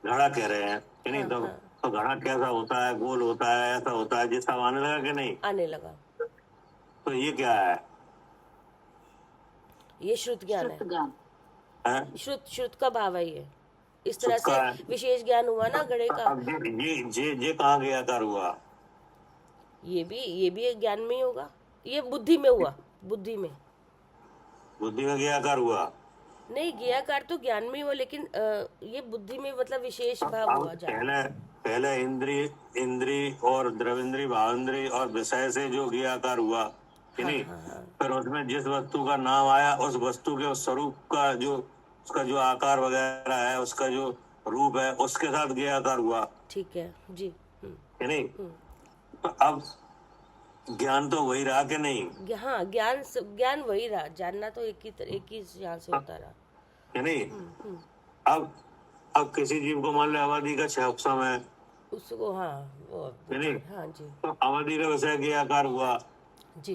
घड़ा कह रहे हैं कि नहीं? तो घड़ा कैसा होता है, गोल होता है, ऐसा होता है, जिसका आने लगा कि नहीं? आने लगा। तो ये क्या है? ये श्रुत ज्ञान है। शुद्ध ज्ञान। हैं? श्रुत का भाव है ये। इस तरह श्रुत का से विशेष ज्ञान हुआ ना घड़े का। अब ये कहाँ गया आकार हुआ? ये भी एक ज्ञान में ही होगा। ये बुद्धि में हुआ, बुद्धि में। बुद्धि में गया आकार हुआ? नहीं, ज्ञाकार तो ज्ञान में ही हुआ, लेकिन ये बुद्धि में मतलब विशेष भाव हुआ अब जान। पहले इंद्रिय और द्रविंद्रिय, भावेंद्रिय और विषय से जो ज्ञ आकार हुआ कि नहीं, फिर उसमें जिस वस्तु का नाम आया उस वस्तु के उस स्वरूप का जो उसका जो आकार वगैरह है, उसका जो रूप है, उसके साथ ज्ञ आकार हुआ ठीक है जी। कि नहीं? तो अब ज्ञान तो वही रहा कि नहीं, हाँ, ज्ञान वही रहा, जानना तो एक ही यहाँ से होता रहा। है नहीं। हम्म। अब किसी जीव को मान लो अवधि का 6 उपसम है उसको, हाँ, वो नहीं, हाँ जी तो अवधि का विषय के आकार हुआ, जी,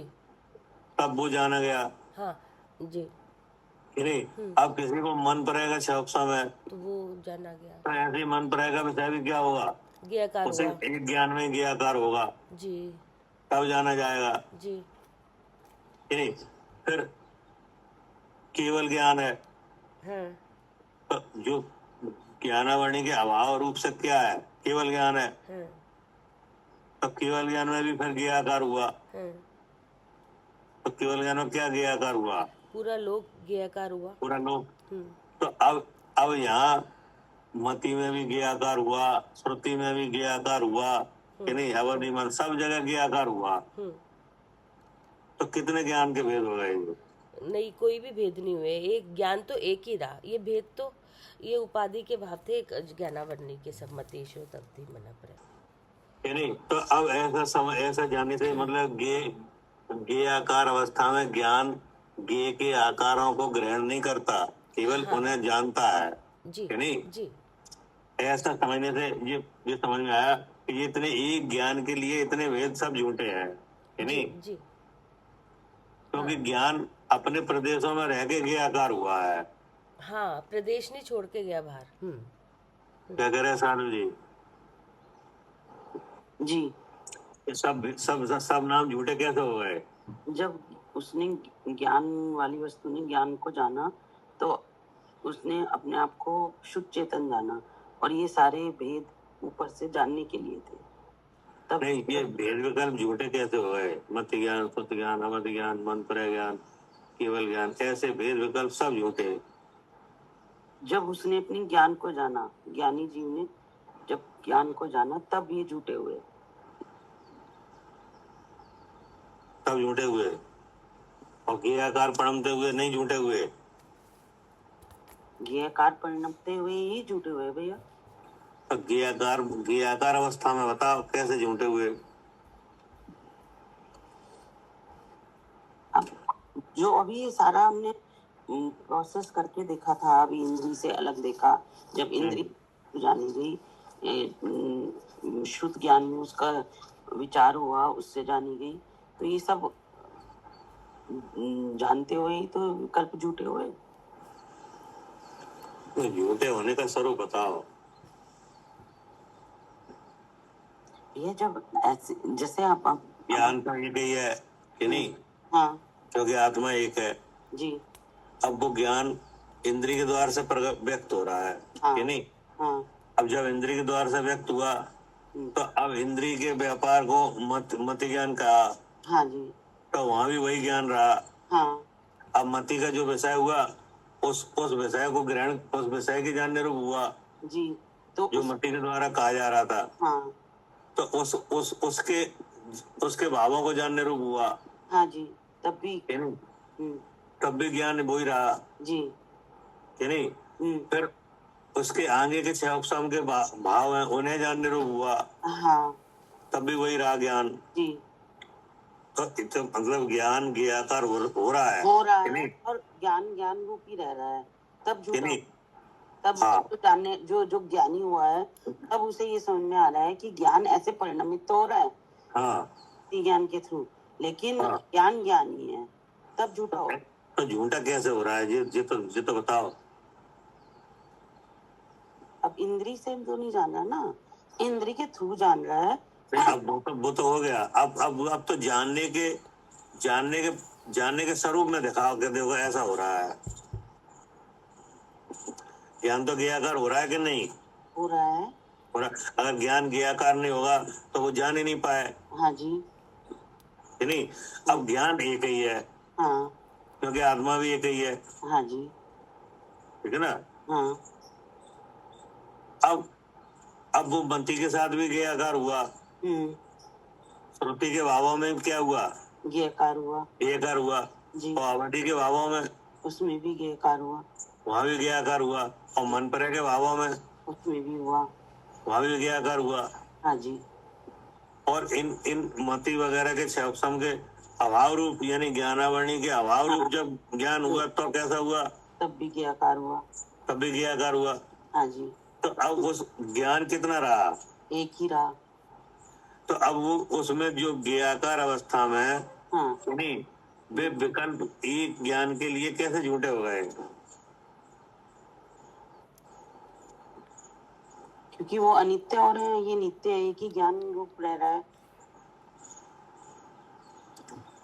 तब वो जाना गया, हाँ जी, है नहीं। अब किसी को मन पड़ेगा 6 उपसम है, तो वो जाना गया, तो ऐसे ही मन पड़ेगा विषय भी क्या होगा, ज्ञाकार उसे हुआ। एक ज्ञान में ज्ञाकार होगा, जी तब जाना जाएगा, जी, है नहीं। फिर केवल ज्ञान है, हाँ तो जो ज्ञानावरणी के अभाव रूप से क्या है, केवल ज्ञान है, हाँ तो केवल ज्ञान में भी फिर ज्ञाकार हुआ, हाँ, तो केवल ज्ञान में क्या ज्ञाकार हुआ, पूरा लोक ज्ञाकार हुआ। पूरा लोक। हम्म, तो अब यहाँ मति में भी ज्ञाकार हुआ, श्रुति में भी ज्ञाकार हुआ, कि नहीं, अवधि मन सब जगह ज्ञाकार हुआ, तो कितने ज्ञान के भेद हो गए ये? नहीं, कोई भी भेद नहीं हुए, एक ज्ञान तो एक ही रहा। ये भेद तो ये उपाधि के भाव थे, एक ज्ञानावरणी के सब मतेशो तब्दि मना पड़े, कि नहीं। तो अब ऐसा जानने से मतलब गे आकार अवस्था में ज्ञान गे के आकारों को ग्रहण नहीं करता, केवल उन्हें जानता है, जी कि नहीं। जी ऐसा समझने से ये समझ में आया कि ये इतने एक ज्ञान के लिए इतने भेद सब झूठे हैं, कि जी नहीं। जी, क्योंकि ज्ञान अपने प्रदेशों में रह के गे आकार हुआ है। हाँ, प्रदेश नहीं छोड़ के गया बाहर। क्या कह रहे हैं साधु जी, जी, ये सब नाम झूठे कैसे हो गए? जब उसने ज्ञान वाली वस्तु ने ज्ञान को जाना तो उसने अपने आप को शुद्ध चेतन जाना, और ये सारे भेद ऊपर से जानने के लिए थे। तब नहीं, ये भेद विकल्प झूठे कैसे हो गए? मत ज्ञान, सुत ज्ञान, अमत ज्ञान, मंत्र ज्ञान, केवल ज्ञान, ऐसे भेद विकल्प सब झूठे। जब उसने अपने ज्ञान को जाना, ज्ञानी जीव ने जब ज्ञान को जाना, तब ये झूठे हुए। तब झूठे हुए, और ज्ञाकार पढ़मते हुए नहीं झूठे हुए। ज्ञाकार परिणमते हुए ही झूठे हुए भैया। तो ज्ञाकार अवस्था में बताओ कैसे झूठे हुए? अब जो अभी ये सारा हमने प्रोसेस करके देखा था, अभी इंद्री से अलग देखा, जब इंद्री जानी गई, शुद्ध ज्ञान में उसका विचार हुआ, उससे जानी गई, तो ये सब जानते हुए ही तो विकल्प झूठे हुए। तो झूठे होने का स्वरूप बताओ। ये जब ऐसे जैसे आप ज्ञान तो एक ही है, कि नहीं, हाँ क्योंकि आत्मा एक है। जी, अब वो ज्ञान इंद्रिय के द्वार से व्यक्त हो रहा है, हाँ, कि नहीं। हाँ, अब जब इंद्रिय के द्वार से व्यक्त हुआ, तो अब इंद्रिय के व्यापार को मति ज्ञान कहा, हाँ जी, तो वहां भी वही ज्ञान रहा। हाँ अब मति का जो विषय हुआ, उस विषय को ग्रहण, उस विषय के जानने रूप हुआ, जी, तो जो मति के द्वारा कहा जा रहा था, हाँ, तो उसके भावों को जानने रूप हुआ, हाँ जी, तब भी कि नहीं। तब भी ज्ञान वही रहा, जी, कि नहीं। फिर उसके आगे के 6 उपसम के भाव हैं, उन्हें जानने रूप हुआ, हाँ तब भी वही रहा ज्ञान। जी, तो मतलब ज्ञान ज्ञाकार हो रहा है, हो कि रहा नहीं, है, और ज्ञान ज्ञान रूप ही रह रहा है, तब कि झूठा। नहीं। तब हाँ। तो जानने जो ज्ञानी हुआ है, तब उसे ये समझ में आ रहा है कि ज्ञान ऐसे परिणमित तो हो रहा है हाँ, ज्ञान के थ्रू, लेकिन हाँ। ज्ञान ज्ञान ही है, तब झूठा हो। तो झूठा कैसे हो रहा है, ये तो बताओ। अब इंद्री से तो नहीं जान रहा ना, इंद्री के थ्रू जान रहा है। अब वो तो हो गया। अब तो जानने के स्वरूप में दिखाओ कि देखो ऐसा हो रहा है। ज्ञान तो ज्ञाकार हो रहा है कि नहीं हो रहा है। हो रहा। अगर ज्ञान ज्ञाकार नहीं होगा तो वो जान ही नहीं पाए, हाँ जी, कि नहीं। अब ज्ञान एक ही है, हाँ, क्योंकि आत्मा भी एक ही है, हाँ जी, ठीक है ना। हाँ, अब वो मति के साथ भी ज्ञाकार हुआ, श्रुति के भावों में क्या हुआ, ज्ञाकार हुआ ज्ञाकार हुआ, जी, और अवधि के भावों में उसमें भी ज्ञाकार हुआ, वहां भी ज्ञाकार हुआ, और मन पर के भावों में उसमें भी हुआ, वहां भी ज्ञाकार हुआ। हाँ जी, और इन मति वगैरह के क्षम के अभाव रूप यानी ज्ञानावरणी के अभाव रूप जब ज्ञान हुआ तो कैसा हुआ? तब भी ज्ञाकार हुआ। तब भी ज्ञाकार हुआ। हाँ जी। तो अब उस ज्ञान कितना रहा? एक ही रहा। तो अब वो उसमें जो ज्ञाकार अवस्था में हाँ। नहीं, वे विकल्प एक ज्ञान के लिए कैसे झूठे हो गए? क्योंकि वो अनित्य और है, ये नित्य है, एक ही ज्ञान रूप रह रहा है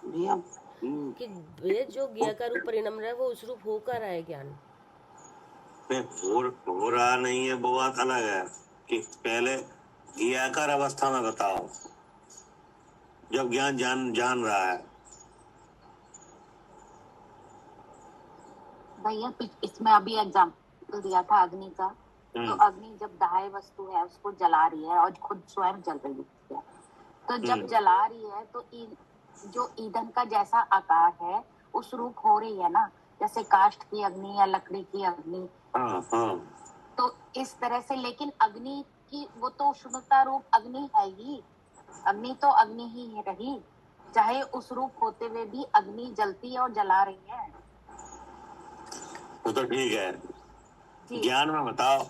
भैया। कि वे जो ज्ञाकार रूप परिणाम रहा है वो उस रूप होकर आए ज्ञान। हो रहा नहीं है, वो बात अलग है कि पहले ज्ञाकार अवस्था में बताओ जब ज्ञान जान रहा है। भैया इसमें अभी एग्जाम्पल दिया था अग्नि का, तो अग्नि जब दाह्य वस्तु है उसको जला रही है और खुद स्वयं जल रही है, तो जब जला रही है तो जो ईंधन का जैसा आकार है उस रूप हो रही है ना, जैसे काष्ठ की अग्नि या लकड़ी की अग्नि। तो इस तरह से, लेकिन अग्नि की वो तो शुद्धता रूप अग्नि है ही, अग्नि तो अग्नि ही रही, चाहे उस रूप होते हुए भी अग्नि जलती है और जला रही है। वो तो ठीक है, ज्ञान में बताओ।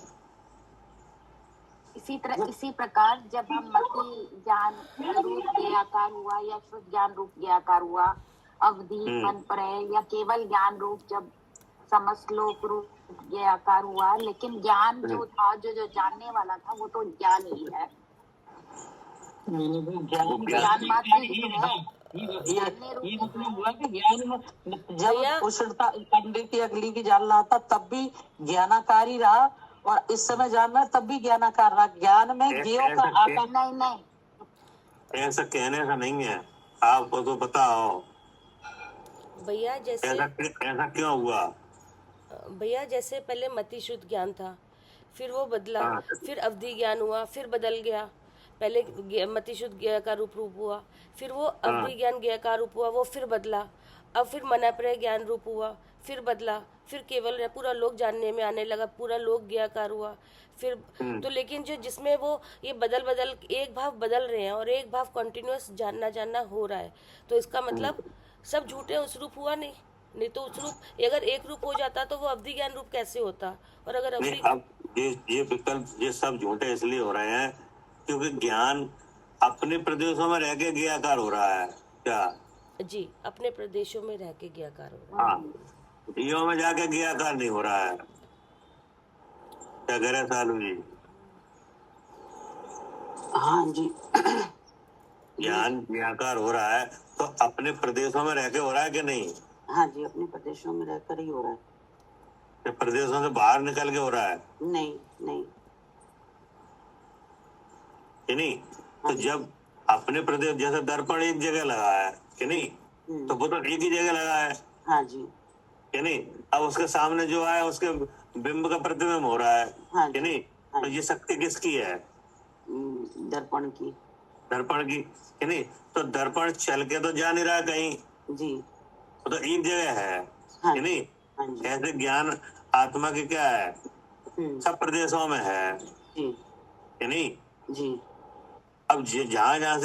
इसी प्रकार जब हम मति ज्ञान रूप ज्ञाकार हुआ या शुद्ध ज्ञान रूप ज्ञाकार हुआ, अवधि मन परय या केवल ज्ञान रूप जब समश्लोक रूप ज्ञाकार हुआ, लेकिन ज्ञान जो था जो जानने वाला था वो तो ज्ञान ही है। ज्ञान मात्र ही तो है। ये मतलब हुआ कि ज्ञान में जब कुशलता पंडित की अगली की जान रहा था तब भी ज्ञानाकार ही रहा, और इस समय जान रहा है तब भी ज्ञानाकार रहा। ज्ञान में जीव का आकार नहीं ऐसा कहने का नहीं है, आपको तो बताओ भैया। जैसे ऐसा क्यों हुआ? भैया जैसे पहले मति शुद्ध ज्ञान था, फिर वो बदला, फिर अवधि ज्ञान हुआ, फिर बदल गया। पहले मति शुद्ध ज्ञान का रूप हुआ, फिर वो अवधि ज्ञान ज्ञान का रूप हुआ, वो फिर बदला। अब फिर मनाप्रय ज्ञान रूप हुआ, फिर बदला, फिर केवल पूरा लोक जानने में आने लगा, पूरा लोक ज्ञाकार हुआ। फिर तो लेकिन जो जिसमें वो ये बदल एक भाव बदल रहे हैं और एक भाव कंटिन्यूअस जानना हो रहा है, तो इसका मतलब सब झूठे उस रूप हुआ नहीं तो उस रूप अगर एक रूप हो जाता तो वो अवधि ज्ञान रूप कैसे होता? और अगर अवधि अब ये विकल्प ये सब झूठे इसलिए हो रहे हैं क्योंकि ज्ञान अपने प्रदेशों में रह के ज्ञाकार हो रहा है। क्या जी, अपने प्रदेशों में रह के ज्ञाकार हो रहा है। हाँ, जीवों में जाके ज्ञाकार नहीं हो रहा है। क्या कह रहे सालू जी? हाँ जी। ज्ञान ज्ञाकार हो रहा है तो अपने प्रदेशों में रह के हो रहा है कि नहीं? हाँ जी, अपने प्रदेशों में रहकर ही हो रहा है। प्रदेशों से बाहर निकल के हो रहा है? नहीं कि नहीं? तो जब अपने प्रदेश, जैसे दर्पण एक जगह लगा है कि नहीं, तो वो तो एक ही जगह लगा है। हाँ जी। कि नहीं? अब उसके सामने जो है उसके बिंब का प्रतिबिंब हो रहा है। हाँ कि नहीं? तो ये शक्ति किसकी है? दर्पण की। दर्पण की। कि नहीं? तो दर्पण चल के तो जा नहीं रहा कहीं जी, तो एक जगह है। हाँ कि नहीं? हाँ जी। ऐसे ज्ञान आत्मा की क्या है, सब प्रदेशों में है। जी, कि नहीं? जी। अब जहाँ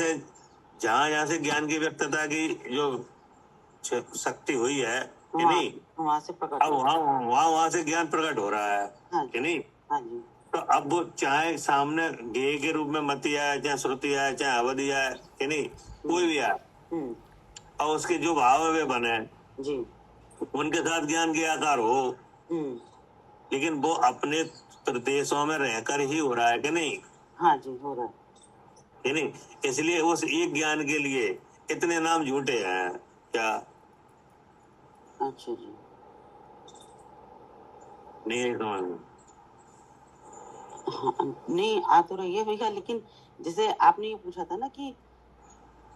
से ज्ञान की व्यक्तता की जो शक्ति हुई है कि नहीं, वहाँ से प्रकट, अब वहाँ से ज्ञान प्रकट हो रहा है। हाँ कि नहीं? हाँ जी। तो अब वो चाहे सामने गेय के रूप में मति आए, चाहे श्रुति आए, चाहे अवधि आए, कि नहीं, कोई भी आए, और उसके जो भाव है वे बने जी, उनके साथ ज्ञान के आकार हो, लेकिन वो अपने प्रदेशों में रहकर ही हो रहा है कि नहीं? हाँ जी, हो रहा है। कि नहीं? इसलिए उस एक ज्ञान के लिए इतने नाम झूठे हैं। क्या? अच्छा जी। नहीं समझ में? हाँ, नहीं आ तो रही है भैया, लेकिन जैसे आपने ये पूछा था ना कि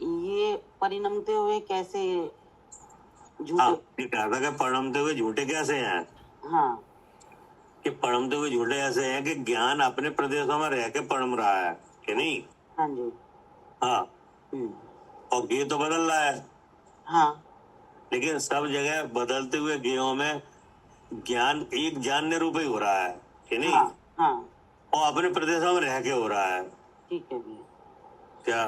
ये परिणमते हुए कैसे झूठे। ये कहा था कि परिणमते हुए झूठे कैसे हैं? हाँ, कि परिणमते हुए झूठे ऐसे हैं कि ज्ञान अपने प्रदेशों में रह के परिणम रहा है कि नहीं? हाँ जी। हाँ, और ये तो बदल रहा है। हाँ, लेकिन सब जगह बदलते हुए गेयों में ज्ञान एक जानने रूप ही हो रहा है कि नहीं? हाँ, हाँ, और अपने प्रदेशों में रह के हो रहा है। ठीक है भैया। क्या?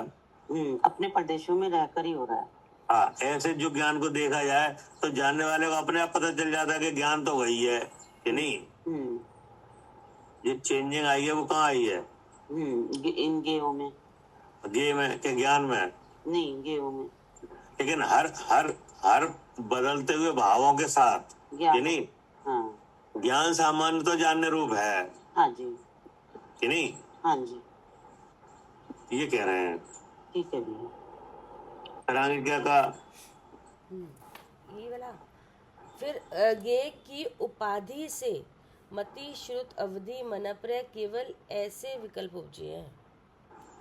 अपने प्रदेशों में रहकर ही हो रहा है। हाँ, ऐसे जो ज्ञान को देखा जाए तो जानने वाले को अपने आप पता चल जाता है कि ज्ञान तो वही है कि नहीं। ये चेंजिंग आई है वो कहाँ आई है? इन गेहूं में गे में के ज्ञान में नहीं, गेहूं में। लेकिन हर हर हर बदलते हुए भावों के साथ ज्ञान। कि नहीं। हाँ ज्ञान सामान्य तो जानने रूप है हाँ जी, कि नहीं, हाँ जी, ये कह रहे हैं। ठीक है भैया। फिर आगे क्या कहा? ये वाला फिर गे की उपाधि से मति श्रुत अवधि मनप्रय केवल ऐसे विकल्प उपजे हैं।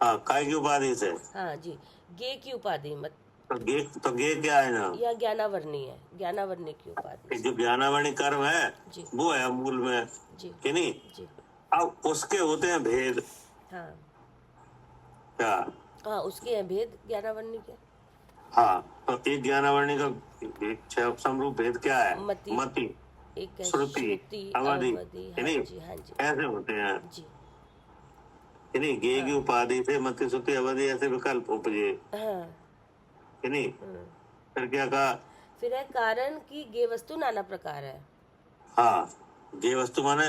हाँ, काय की उपाधि से। हाँ जी, गे की उपाधि मत तो गे क्या है ना, या ज्ञानावर्णी है, ज्ञानावर्णी की उपाधि कि जो ज्ञानावर्णी कर्म है जी। वो है मूल में जी कि नहीं। जी। अब उसके होते हैं भेद। हाँ क्या? हाँ, उसके हैं भेद ज्ञानावर्णी के। हाँ, तो एक ज्ञानावर्णी का छह समरूप भेद क्या है? मति। मति, एक है श्रुति, श्रुति अवधि, अवधि। कि हाँ नहीं? जी, हाँ जी, ऐसे होते हैं जी। कि नहीं। गे की उपाधि से मति, श्रुति, अवधि ऐसे विकल्प उपजे हाँ। कि नहीं। फिर क्या कहा? फिर है कारण की गे वस्तु नाना प्रकार है। हाँ, गे वस्तु माने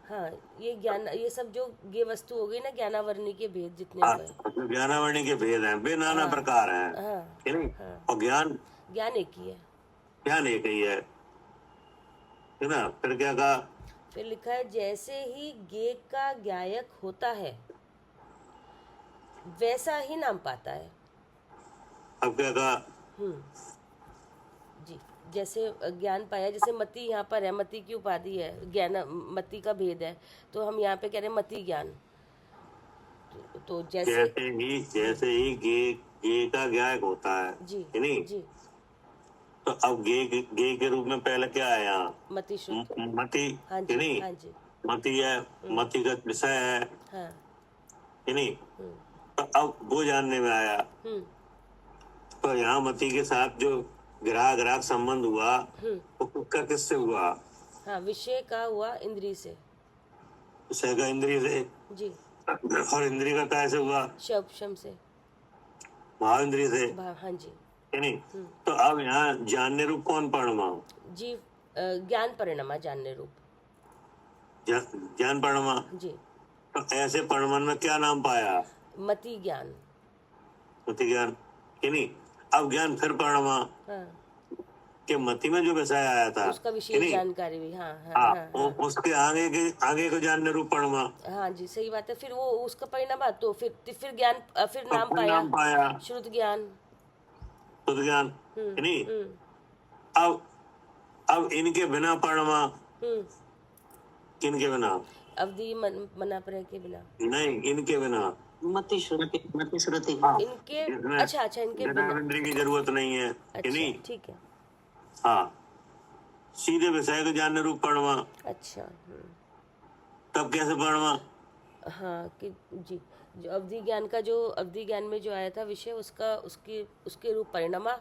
हाँ, ये ज्ञान, ये सब जो गे वस्तु हो गई ना, ज्ञानावर्णी के भेद जितने हाँ, हुए। ज्ञानावर्णी के भेद हैं, वे नाना हाँ, प्रकार हैं हाँ, कि नहीं। हाँ। और ज्ञान ज्ञान एक ही है। ज्ञान एक ही है ना। फिर क्या कहा? फिर लिखा है जैसे ही गे का ज्ञायक होता है वैसा ही नाम पाता है। अब क्या कहा? जी, जैसे ज्ञान पाया, जैसे मति यहाँ पर है, मति की उपाधि है, ज्ञान मति का भेद है, तो हम यहाँ पे कह रहे हैं मति ज्ञान। तो जैसे जैसे ही गे का ज्ञायक होता है जी कि नहीं। जी, तो अब गे के रूप में पहले क्या है यहाँ? मति शुद्ध। मति हाँ कि जी, नहीं। हाँ जी, मति है, मति का विषय है हाँ। कि नहीं। तो अब वो जानने में आया। तो यहाँ मति के साथ जो ग्राहक संबंध हुआ वो का किससे हुआ? हाँ, विषय का हुआ इंद्री से। विषय का इंद्रिय से। जी। और इंद्रिय का कैसे हुआ? शब्दम से, भाव इंद्रिय से हाँ जी, कि नहीं। तो अब यहाँ जानने रूप कौन परमा? जी, ज्ञान परिणमा जानने रूप। ज्ञान परमा। जी। तो ऐसे परमन में क्या नाम पाया? मति ज्ञान। मति ज्ञान कि नहीं। अब ज्ञान फिर परमा हाँ, कि मति में जो विषय आया था उसका कि विशेष नहीं? जानकारी भी। हाँ हाँ हाँ, हाँ, हाँ, उसके आगे को जानने रूप परमा। हाँ जी, सही बात है। फिर वो उसका परिणाम, तो फिर ज्ञान, फिर नाम नाम पाया श्रुत ज्ञान। शुद्ध ज्ञान कि नहीं। अब इनके बिना परमा, किनके बिना? अवधि मना प्रय के बिना नहीं, इनके बिना। मति श्रुति। मति श्रुति। इनके, जिसमें अच्छा अच्छा, इनके बिना। इंद्रिय की जरूरत नहीं है कि नहीं। अच्छा, ठीक है। हाँ, सीधे विषय को जानने रूप परमा। अच्छा। तब कैसे परमा? हाँ कि जी, जो अवधि ज्ञान का, जो अवधि ज्ञान में जो आया था विषय, उसका उसके रूप परिणमा।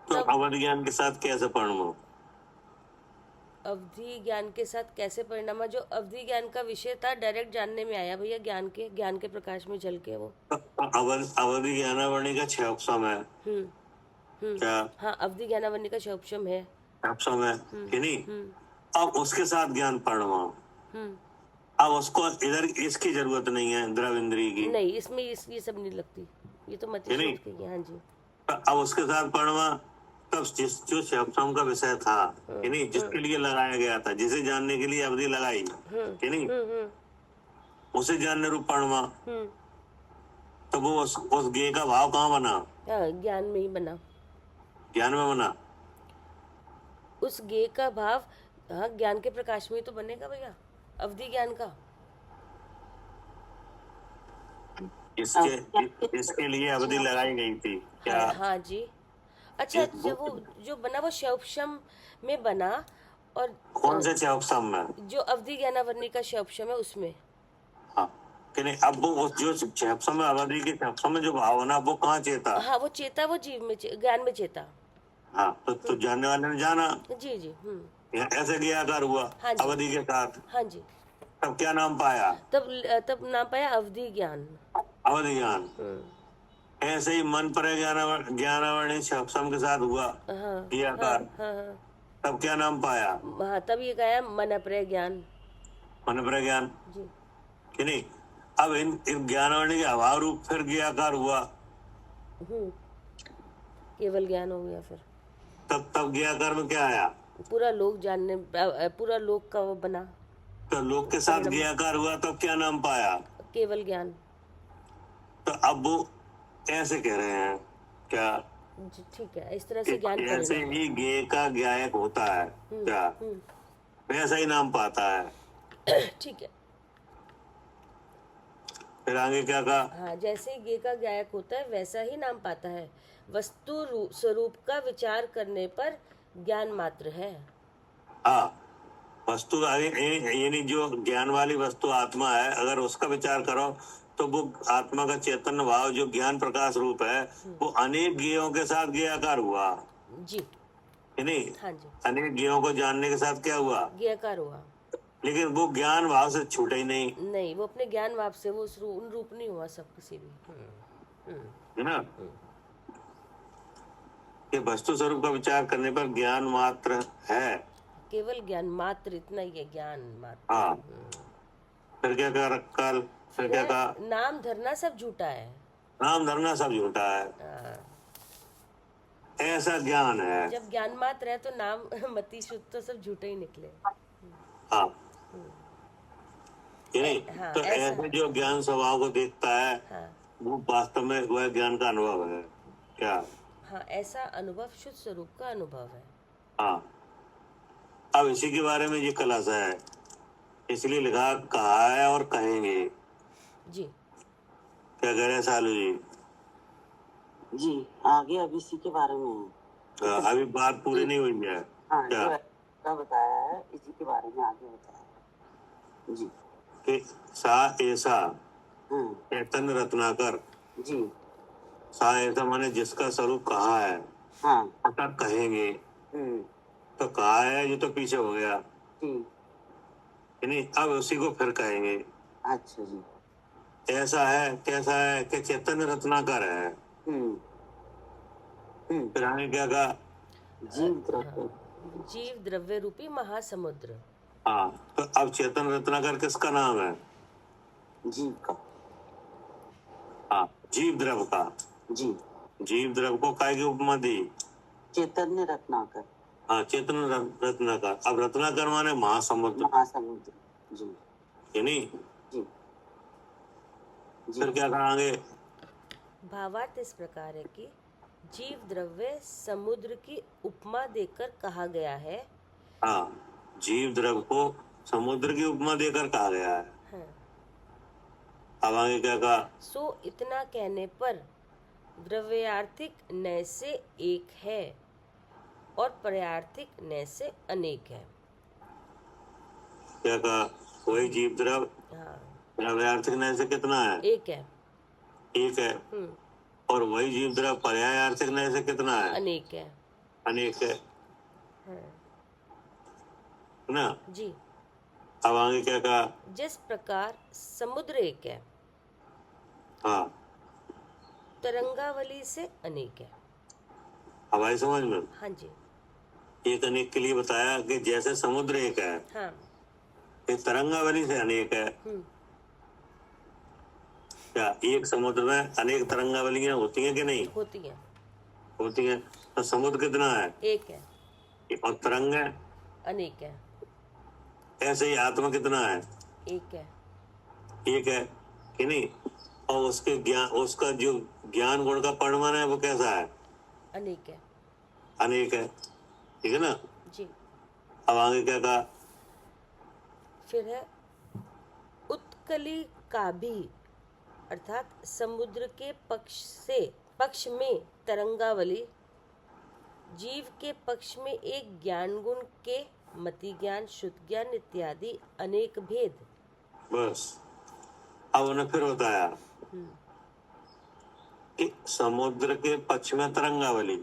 तो अवधि ज्ञान के साथ कैसे परमा? अवधि ज्ञान के साथ कैसे परिणमा, जो अवधि ज्ञान का विषय था डायरेक्ट जानने में आया भैया, ज्ञान के प्रकाश में झल के वो। अवधि ज्ञानावर्णी का 6 उपसम है। क्या? हाँ, अवधि ज्ञानावर्णी का उपसम है। उपसम है कि नहीं। अब उसके साथ ज्ञान परमा। अब उसको इधर इसकी जरूरत नहीं है, द्रव इंद्रिय की नहीं, इसमें ये सब नहीं लगती, ये तो मति नहीं। शुद्ध की है। हाँ जी। अब उसके साथ परमा, तब जो शब्दम का विषय था कि नहीं, जिसके लिए लगाया गया था, जिसे जानने के लिए अवधि लगाई कि नहीं, उसे जानने रूप परमा। तो वो उस गे का भाव कहाँ बना? हाँ, ज्ञान में ही बना, ज्ञान में बना। उस गे का भाव, हाँ, ज्ञान के प्रकाश में तो बनेगा भैया, अवधि ज्ञान का। इसके लिए अवधि लगाई गई थी क्या? हाँ जी। अच्छा, जब वो जो बना वो शौपशम में बना, और कौन से शौपशम में? जो अवधि ज्ञानावर्णी का शौपशम है उसमें। हाँ कि नहीं। अब वो जो शौपशम में, अवधि के शौपशम में जो भाव ना, वो कहाँ चेता? हाँ, वो चेता, वो जीव में ज्ञान में चेता। हाँ, तो जानने वाले ने जाना। जी जी। ऐसे ज्ञाकार हुआ। हाँ जी। अवधि के साथ। हाँ जी। तब क्या नाम पाया? तब नाम पाया अवधि ज्ञान। अवधि ज्ञान। ऐसे ही मन पर ज्ञानावरणी सम के साथ हुआ हाँ क्रियाकार, हाँ हाँ तब क्या नाम पाया? हाँ, तब ये गाया मन अप्रय ज्ञान। मन पर ज्ञान, जी कि नहीं? अब इन ज्ञानावरणी के अभाव रूप फिर क्रियाकार हुआ, केवल ज्ञान हो गया। फिर तब क्रियाकार में क्या आया? पूरा लोक जानने, पूरा लोक का वो बना, तो लोक के साथ क्रियाकार हुआ, तब क्या नाम पाया? केवल ज्ञान। तो अब वो ऐसे कह रहे हैं क्या जी ठीक है, इस तरह से ज्ञान कि ऐसे परिणाम। ही ज्ञेय का ज्ञायक होता है क्या, वैसा ही नाम पाता है। ठीक है, फिर आगे क्या कहा? हाँ, जैसे ही ज्ञेय का ज्ञायक होता है वैसा ही नाम पाता है। वस्तु स्वरूप का विचार करने पर ज्ञान मात्र है। हाँ, वस्तु यानी जो ज्ञान वाली वस्तु आत्मा है, अगर उसका विचार करो तो वो आत्मा का चैतन्य भाव जो ज्ञान प्रकाश रूप है, वो अनेक ज्ञेयों के साथ ज्ञेयाकार हुआ, जी है नहीं? हाँ जी, अनेक ज्ञेयों को जानने के साथ क्या हुआ? ज्ञेयकार हुआ। लेकिन वो ज्ञान भाव से छूटे ही नहीं, नहीं, वो अपने ज्ञान भाव से वो उन रूप नहीं हुआ सब किसी भी। है ना? ये वस्तु स्वरूप का विचार करने पर ज्ञान मात्र है। केवल ज्ञान मात्र, इतना ही है, ज्ञान मात्र। हाँ, फिर क्या कहा कल? फिर क्या कहा? नाम धरना सब झूठा है। नाम धरना सब झूठा है, हाँ, ऐसा ज्ञान है। जब ज्ञान मात्र है तो नाम मति शुद्ध तो सब झूठे ही निकले। हाँ, ये नहीं? हाँ, तो ऐसा ऐसे जो ज्ञान स्वभाव को देखता है, हाँ वो वास्तव में वह ज्ञान का अनुभव है क्या? हाँ, ऐसा अनुभव शुद्ध स्वरूप का अनुभव है। हाँ, अब इसी के बारे में ये खुलासा है, इसलिए लिखा कहा है और कहेंगे। जी क्या कह रहे हैं सालू जी? जी आगे अब इसी के बारे में है। अभी बात पूरी नहीं हुई है हाँ, क्या? जो का बताया है इसी के बारे में आगे बताया है। जी कि सा ऐसा हाँ चैतन्य रत्नाकर, जी सा ऐसा माने जिसका स्वरूप कहा है, हाँ पता कहेंगे। हम्म, तो कहा है, ये तो पीछे हो गया, जी नहीं? अब उसी को फिर कहेंगे। अच्छा जी ऐसा है, कैसा है कि चैतन्य रत्नाकर है। फिर आगे क्या कहा? जीव द्रव्य जीव द्रव्य रूपी महासमुद्र। हाँ, तो अब चेतन रत्नाकर किसका नाम है? जीव का हाँ, जीव द्रव का। जी जीव द्रव को काय की उपमा दी? चैतन्य रत्नाकर हाँ, चेतन रत्नाकर। अब रत्नाकर माने महासमुद्र, महासमुद्र। जी यानी जी फिर क्या कहेंगे? भावार्थ इस प्रकार है कि जीव द्रव्य समुद्र की उपमा देकर कहा गया है। हाँ, जीव द्रव को समुद्र की उपमा देकर कहा गया है। हाँ, अब आगे क्या कहा? सो इतना कहने पर द्रव्यार्थिक नय से एक है और पर्यार्थिक नय से अनेक है। क्या कहा? वही जीव द्रव हाँ, द्रव्यार्थिक नय से कितना है? एक है। एक है। और वही जीव द्रव पर्यायार्थिक नय से कितना है? अनेक है। अनेक है, हाँ, है ना? जी, अब आगे क्या कहा? जिस प्रकार समुद्र एक है, हाँ, तरंगावली से अनेक है। अब आई समझ में? हाँ जी, एक अनेक के लिए बताया कि जैसे समुद्र एक है, हाँ, एक तरंगावली से अनेक है। क्या एक समुद्र में अनेक तरंगावलियां होती हैं कि नहीं? होती है। होती हैं। तो समुद्र कितना है? एक है। और तरंग है, अनेक है। ऐसे ही आत्मा कितना है? एक है। एक है कि नहीं? और उसके ज्ञान, उसका जो ज्ञान गुण का परिमाण है वो कैसा है? अनेक है। अनेक है, ठीक है ना? जी, अब आगे क्या कहा? फिर है उत्कली का भी, अर्थात समुद्र के पक्ष में तरंगावली, जीव के पक्ष में एक ज्ञान गुण के मति ज्ञान, शुद्ध ज्ञान इत्यादि अनेक भेद। बस अब उन्हें फिर बताया कि समुद्र के पक्ष में तरंगावली,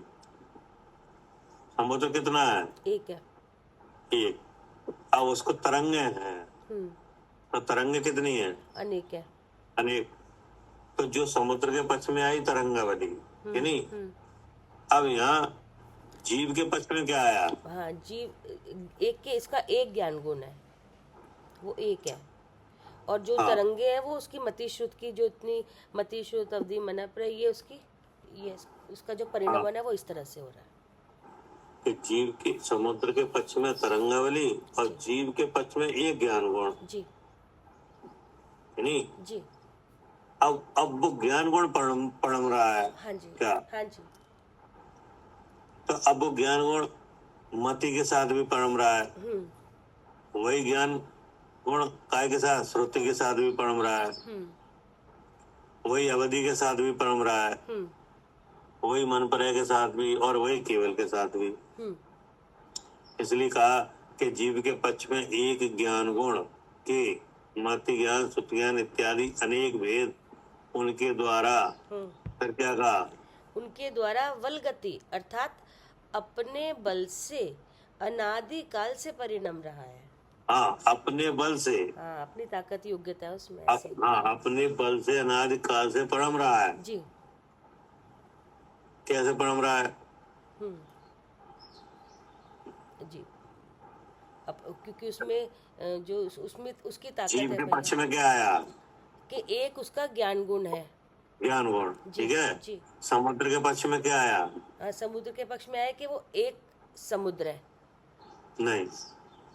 समुद्र कितना है? एक है। एक। अब उसको तरंगे हैं, तो तरंगे कितनी है? अनेक है। अनेक। तो जो समुद्र के पक्ष में आई तरंगावली, है नहीं? अब यहाँ जीव के पक्ष में क्या आया? हाँ, जीव एक के, इसका एक ज्ञान गुण है, वो एक है। और जो हाँ। तरंगे हैं वो उसकी मतिश्रुत की, जो इतनी मतिश्रुत अवधि मनप्र, ये उसकी, ये उसका जो परिणमन है वो इस तरह से हो रहा है। कि जीव के समुद्र के पक्ष में तरंगावली और जीव के पक्ष में एक ज्ञान गुण, जी है नहीं? जी। अब वो ज्ञान गुण पढ़म रहा है। हाँ जी क्या? हाँ जी। तो अब वो ज्ञान गुण मति के साथ भी पढ़म रहा है। वही ज्ञान गुण काय के साथ, श्रुति के साथ भी पढ़म रहा है। वही अवधि के साथ भी पढ़म रहा है। वही मन परय के साथ भी और वही केवल के साथ भी। इसलिए कहा कि जीव के पक्ष में एक ज्ञान गुण के मति ज्ञान, श्रुति ज्ञान इत्यादि अनेक भेद उनके द्वारा, फिर क्या कहा? उनके द्वारा वलगति अर्थात अपने बल से अनादि काल से परिणम रहा है। हाँ, अपने बल से। हाँ, अपनी ताकत योग्यता है उसमें। हाँ, अपने बल से अनादि काल से पढ़म रहा है। जी। कैसे पढ़म रहा है? जी। अब क्योंकि उसमें जो उसमें उसकी ताकत जीव है के भैया, पक्ष में क्या आया? कि एक उसका ज्ञान गुण है। ज्ञान गुण, जी, ठीक है। जी। समुद्र के पक्ष में क्या आया? समुद्र के पक्ष में आया कि वो एक समुद्र है। नहीं,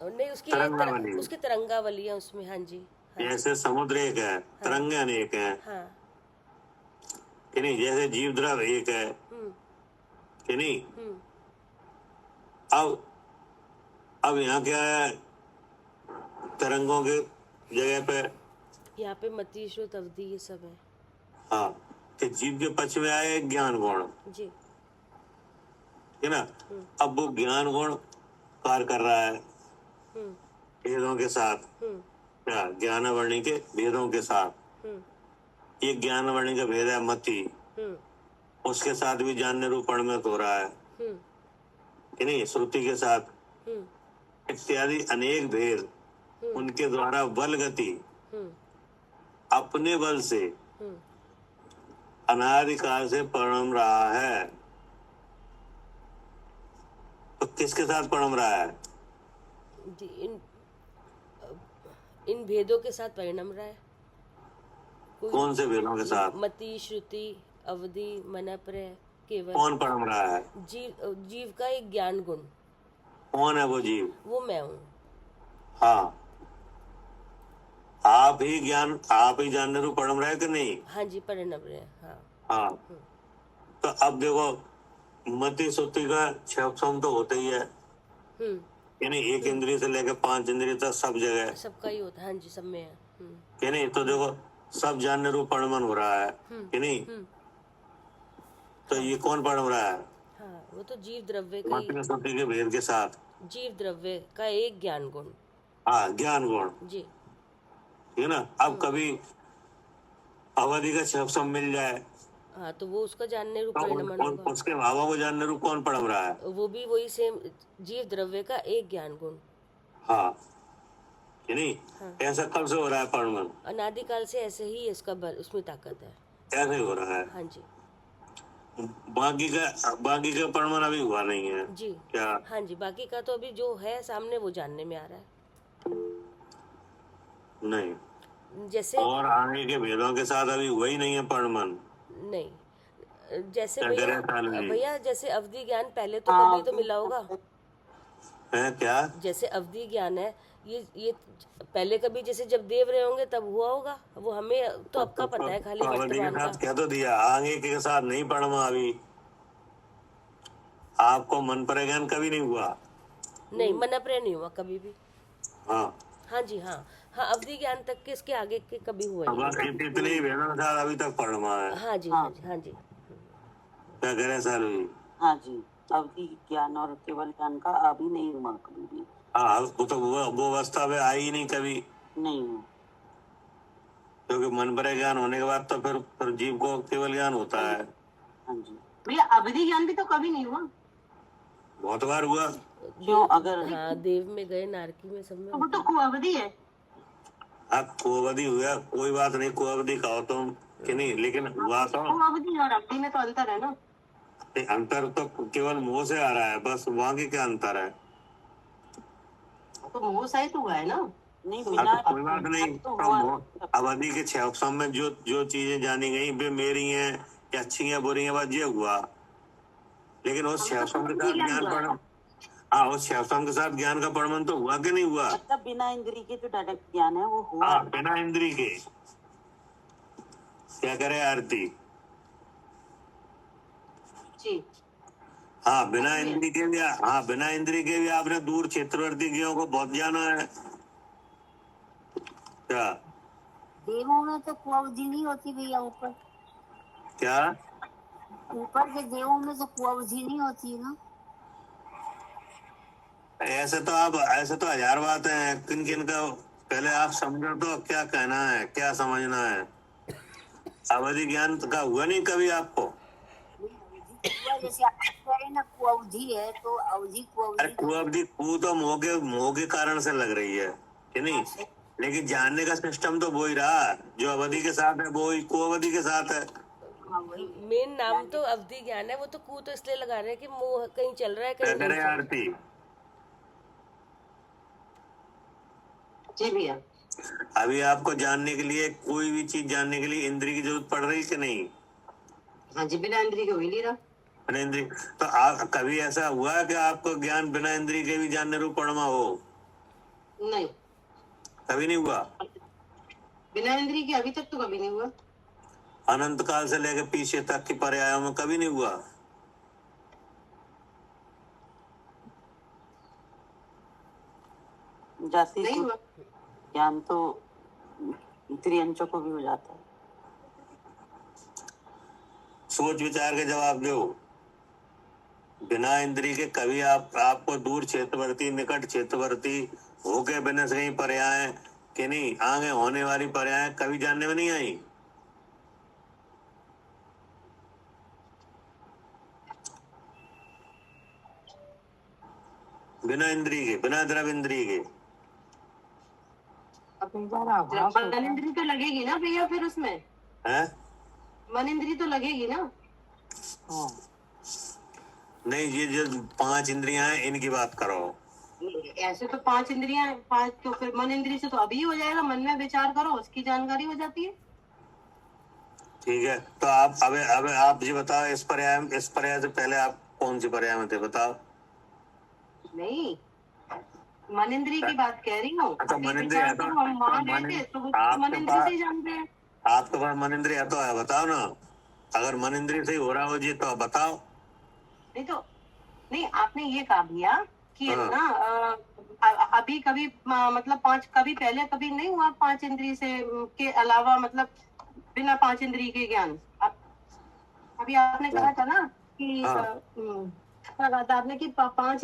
नहीं, उसकी तरंगावली। उसकी तरंगावली है उसमें। हाँ जी हाँ जी। जैसे समुद्र एक है, तरंगे अनेक हैं, हाँ। कि नहीं? जैसे जीव द्रव एक है, कि नहीं? अब यहाँ क्या है? तरंगों के जगह पे, यहाँ पे मति श्रुत अवधि ये सब है। हाँ, कि जीव के पक्ष में आए ज्ञान गुण, जी। है ना? अब वो ज्ञान गुण कार्य कर रहा है भेदों के साथ। क्या? ज्ञानवर्णी के भेदों के साथ। एक ज्ञानवर्णी का भेद है मति, उसके साथ भी जानने रूपण में हो रहा है, कि नहीं? श्रुति के साथ इत्यादि अनेक भेद उनके द्वारा बल गति अपने बल से अनादिकाल से परिणम रहा है। तो किसके साथ परिणम रहा है? जी, इन भेदों के साथ परिणम रहा है। कौन से भेदों के साथ? मति, श्रुति, अवधि, मनप्रय, केवल। कौन परिणम रहा है? जीव का एक ज्ञान गुण। कौन है वो जीव? वो मैं हूँ। हाँ, आप ही जानने रूप परिणम रहा है कि नहीं? हाँ जी, परिणम रहे। हाँ हाँ। तो अब देखो, मति श्रुति का क्षम तो होता ही है, यानी एक इंद्रिय से लेकर 5 इंद्रिय तक सब जगह, सबका ही होता है। हाँ जी, सब में है। कि नहीं? तो देखो, सब जानने रूप परिणमन हो रहा है, कि नहीं? तो ये कौन परिणम रहा है? हाँ, वो तो जीव द्रव्य का मति श्रुति के भेद के साथ जीव द्रव्य का एक ज्ञान गुण। हाँ, ज्ञान गुण, जी। ठीक है ना? अब कभी अवधि का शब्द मिल जाए, हाँ, तो वो उसका जानने रूप तो परिणमन होगा। उसके भावों को जानने रूप कौन पढ़ रहा है? वो भी वही सेम जीव द्रव्य का एक ज्ञान गुण। हाँ, कि नहीं? हाँ। ऐसा कब से हो रहा है परिणमन? अनादिकाल से ऐसे ही इसका बल, उसमें ताकत है। ऐसे ही हो रहा है। हाँ जी बाकी का परिणमन अभी हुआ नहीं है जी। क्या? हाँ जी, बाकी का तो अभी जो है सामने वो जानने में आ रहा है। नहीं, जैसे और आगे के भेदों के साथ अभी हुआ ही नहीं है परिणमन। नहीं, जैसे क्या करें सालू जी? भैया जैसे अवधि ज्ञान पहले तो कभी तो मिला होगा। है क्या? जैसे अवधि ज्ञान है, ये पहले कभी जैसे जब देव रहे होंगे तब हुआ होगा। वो हमें तो अब का पता है, खाली अवधि के वर्तमान का। साथ कह तो दिया, आगे के साथ नहीं परिणमा अभी। आपको मन पर ज्ञान कभी नहीं हुआ? नहीं, मनप्रिय नहीं हुआ कभी भी। हाँ, हाँ जी हाँ हाँ, अवधि ज्ञान तक के, इसके आगे के कभी हुआ अब नहीं। इतने ही भेदों के साथ अभी तक परिणमा है। हाँ जी हाँ जी हाँ जी। क्या कह रहे हैं सालू जी? हाँ जी, अवधि ज्ञान और केवल ज्ञान का अभी नहीं हुआ कभी भी। हाँ, वो तो वो अवस्था में आई ही नहीं कभी, नहीं हुआ। क्योंकि मन पर ज्ञान होने के बाद तो फिर जीव को केवल ज्ञान होता है। हाँ जी, भैया अवधि ज्ञान भी तो कभी नहीं हुआ। बहुत बार हुआ। क्यों? अगर हाँ, देव में गए, नारकी में, सब में तो वो तो कुअवधि है। अब कुअवधि हुआ, कोई बात नहीं, कुअवधि कहो तुम, कि नहीं? लेकिन हुआ तो अवधि और अवधि में तो अंतर है ना। अंतर तो केवल मोह से आ रहा है, बस वहाँ की क्या अंतर है? तो मोह सहित हुआ है ना। नहीं, हाँ, बिना तो कोई बात नहीं। तो तो हुआ मोह अवधि के 6 उपसम में जो जो चीजें जानी गई वे मेरी हैं या अच्छी हैं बुरी हैं, बस ये हुआ। लेकिन उस 6 उपसम के साथ ज्ञान पढ़ हाँ, उस 6 उपसम के साथ ज्ञान का प्रमाण तो हुआ कि नहीं हुआ? मतलब बिना इंद्री के जो डायरेक्ट ज्ञान है वो हुआ। हाँ, बिना इंद्री के। क्या करे आरती? जी। हाँ, बिना इंद्री के भी आपने दूर क्षेत्रवर्ती ज्ञों को बहुत जाना है क्या? देवों में तो कुअवधि नहीं होती भैया, ऊपर क्या? ऊपर के देवों में तो कुअवधि नहीं होती ना। ऐसे तो हजार बातें हैं, किन किन का पहले आप समझो तो क्या कहना है, क्या समझना है। अवधि ज्ञान का हुआ नहीं कभी आपको? हुआ जैसे आप कह रहे हैं ना कुअवधि है, तो अवधि अरे कुअवधि कु तो मोह के कारण से लग रही है कि नहीं? लेकिन जानने का सिस्टम तो वो ही रहा, जो अवधि के साथ है वो ही कुअवधि के साथ है। मेन नाम तो अवधि ज्ञान है, वो तो कू तो इसलिए लगा रहे हैं कि मोह कहीं चल रहा है क्या कहीं करे नहीं चल आरती? जी भैया। अभी आपको जानने के लिए, कोई भी चीज जानने के लिए इंद्री की जरूरत पड़ रही कि नहीं? हाँ जी, बिना इंद्री के हो ही नहीं रहा। बिना इंद्री तो आप कभी ऐसा हुआ है कि आपको ज्ञान बिना इंद्री के भी जानने रूप पड़मा हो? नहीं, कभी नहीं हुआ। बिना इंद्री के अभी तक तो कभी नहीं हुआ। अनंत काल से लेकर पीछे तक की पर्यायों में कभी नहीं हुआ। जाति नहीं हुआ। ज्ञान तो त्रियंचों को भी हो जाता है। सोच विचार के जवाब दो। बिना इंद्री के कभी आपको दूर क्षेत्रवर्ती निकट क्षेत्रवर्ती होके बिना से कहीं पर्याय कि नहीं, आगे होने वाली पर्याय कभी जानने में नहीं आई? बिना इंद्री के, बिना द्रव इंद्री के। मन इंद्री तो लगेगी ना भैया फिर उसमें। है? मन इंद्री तो लगेगी ना। नहीं, ये जो 5 इंद्रियां हैं इनकी बात करो। ऐसे तो 5 इंद्रियां, 5 तो फिर मन इंद्री से तो अभी हो जाएगा। मन में विचार करो, उसकी जानकारी हो जाती है। ठीक है, तो आप अब आप जी बताओ, इस पर्याय से पहले आप कौन सी पर्याय में थे बताओ? नहीं, मन इंद्री की बात कह रही हूँ। अच्छा, अभी मन इंद्री विचार है तो करो, हम वहां गए थे तो वो मन इंद्री से ही जानते हैं। आपके पास मन इंद्री है तो है, बताओ ना। अगर मन इंद्री से ही हो रहा हो जी तो आप बताओ। नहीं तो नहीं, आपने ये कहा भैया कि हाँ। ना अभी कभी मतलब 5 कभी पहले कभी नहीं हुआ 5 इंद्री से के अलावा, मतलब बिना 5 इंद्री के ज्ञान। अभी आपने कहा था ना कि हाँ। क्या कहा था आपने कि 5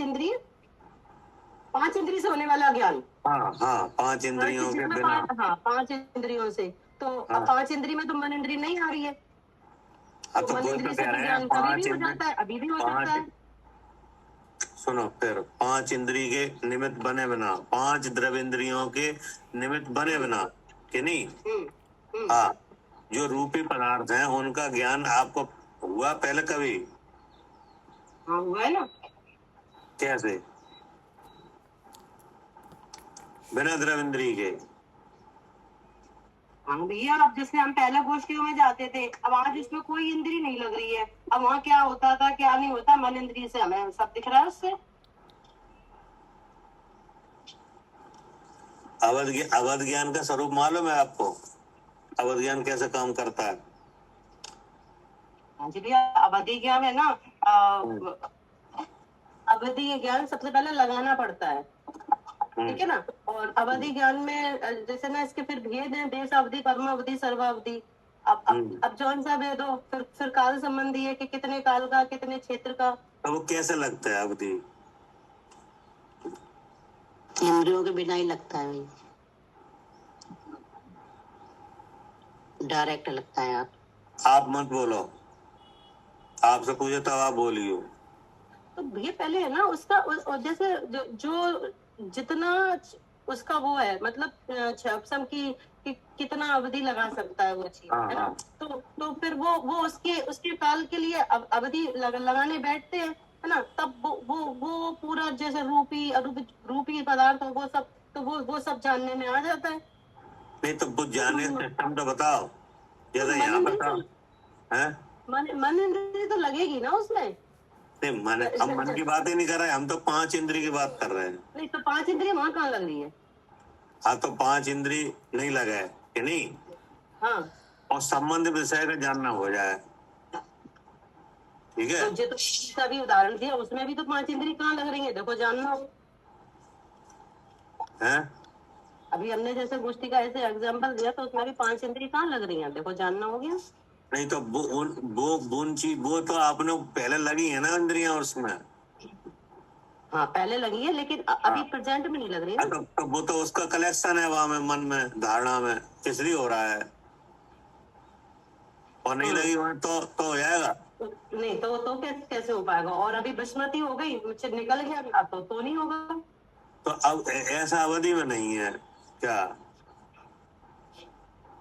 इंद्री से होने वाला ज्ञान। हाँ हाँ, 5 इंद्रियों के बिना। हाँ, 5 इंद्रियों से तो हाँ। 5 इंद्री में तो मन इंद्री नहीं आ रही है। तो मन कोई तो इंद्री से कह तो रहे हैं ज्ञान कभी 5 भी हो जाता है, अभी भी हो सकता है। सुनो, फिर 5 इंद्री के निमित्त बने बिना, 5 द्रव इंद्रियों के निमित्त बने बिना कि नहीं? हाँ, जो रूपी पदार्थ हैं उनका ज्ञान आपको हुआ पहले कभी? हाँ, हुआ है ना। कैसे? बिना द्रव इंद्री के। हाँ भैया, अब जैसे हम पहले गोष्ठियों में जाते थे, अब आज इसमें कोई इंद्री नहीं लग रही है। अब वहाँ क्या होता था क्या नहीं होता, मन इंद्री से हमें सब दिख रहा है उससे। अवध ज्ञान का स्वरूप मालूम है आपको? अवध ज्ञान कैसे काम करता है? हाँ जी भैया, अवधि ज्ञान है ना। अवधि ज्ञान सबसे पहले लगाना पड़ता है, ठीक है ना। और अवधि ज्ञान में जैसे ना इसके फिर भेद है, देश अवधि, कर्म अवधि, सर्वावधि। अब जौन सा भेद हो, फिर काल संबंधी है कि कितने काल का, कितने क्षेत्र का। तो वो कैसे लगता है अवधि? इंद्रियों के बिना ही लगता है भाई, डायरेक्ट लगता है। आप मत बोलो, आपसे पूछे तब आप बोलियो। तो भैया पहले है ना उसका जैसे जो जितना उसका वो है, मतलब क्षयपशम की कि कितना अवधि लगा सकता है वो चीज, हाँ है ना। हाँ तो फिर वो उसके उसके काल के लिए अवधि लगाने बैठते हैं, है ना। तब वो पूरा जैसे रूपी अरूपी रूपी पदार्थ हो वो सब, तो वो सब जानने में आ जाता है। नहीं तो बुद्ध जानने तो सिस्टम तो बताओ, तो जैसे मन यहाँ इंद्री बताओ है। मन इंद्री तो लगेगी ना उसमें। नहीं मन, हम मन की बात ही नहीं कर रहे, हम तो 5 इंद्री की बात कर रहे हैं। नहीं तो 5 इंद्रिय वहां कहाँ लग रही है। हाँ तो 5 इंद्री नहीं लगे कि नहीं, हाँ और संबंध विषय का जानना हो जाए, ठीक है। तो जो तो का भी उदाहरण दिया उसमें भी तो 5 इंद्रिय कहाँ लग रही है, देखो जानना हो। हैं अभी हमने जैसे गोष्ठी का ऐसे एग्जाम्पल दिया तो उसमें भी 5 इंद्रिय कहाँ लग रही है, देखो जानना हो गया। नहीं तो वो तो आपने पहले लगी है ना इंद्रियां उसमें। हाँ पहले लगी है लेकिन अभी हाँ प्रेजेंट में नहीं लग रही हाँ, ना। तो वो तो उसका कलेक्शन है वहां में, मन में, धारणा में, इसलिए हो रहा है। और नहीं लगी वहां तो हो जाएगा। नहीं तो कैसे हो पाएगा, और अभी विस्मृति हो गई मुझसे निकल गया तो नहीं होगा। तो अब ऐसा अवधि में नहीं है क्या।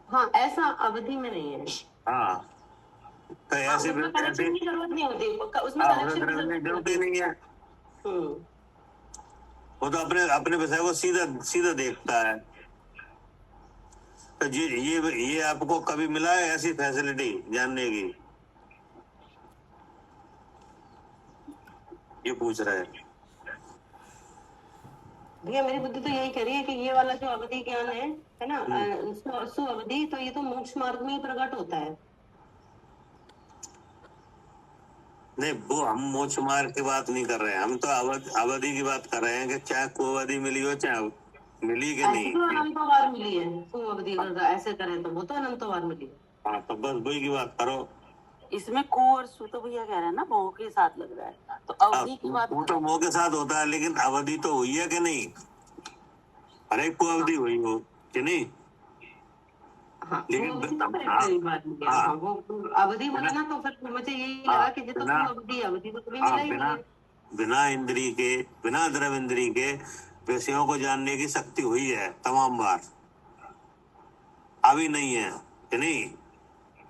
हाँ ऐसा अवधि में नहीं है। हाँ तो हाँ, ऐसे उसमें ऐसे कनेक्शन की जरूरत नहीं होती, उसमें हाँ कनेक्शन की जरूरत जरूरत ही नहीं है। हम्म वो तो अपने अपने विषय को सीधा सीधा देखता है। तो ये आपको कभी मिला है ऐसी फैसिलिटी जानने की, ये पूछ रहे हैं। भैया मेरी बुद्धि तो यही कह रही है कि ये वाला जो अवधि ज्ञान है ना, सु अवधि, तो ये तो मोक्ष मार्ग में ही प्रकट होता है। नहीं वो हम मोक्ष मार्ग की बात नहीं कर रहे हैं, हम तो अवधि की बात कर रहे हैं कि चाहे को अवधि मिली हो चाहे मिली कि ऐसे नहीं। तो अनंतों बार मिली है, सु अवधि अगर ऐसे करें तो वो तो अनंतों बार मिली है। हाँ तो बस वही की बात करो। इसमें को और सु तो भैया कह रहे हैं ना मोह के साथ लग रहा है, तो अवधि की बात वो तो मोह के साथ होता है, लेकिन अवधि तो हुई है कि नहीं, हर एक को अवधि हुई हो कि नहीं। हाँ लेकिन वो अवधि तो हाँ कई बार मिली है। हाँ हाँ वो अवधि बोला ना तो फिर मुझे यही लगा कि जो तो बिना अवधि तो कभी मिला ही बिना नहीं है। बिना इंद्री के, बिना द्रव इंद्री के विषयों को जानने की शक्ति हुई है तमाम बार, अभी नहीं है कि नहीं।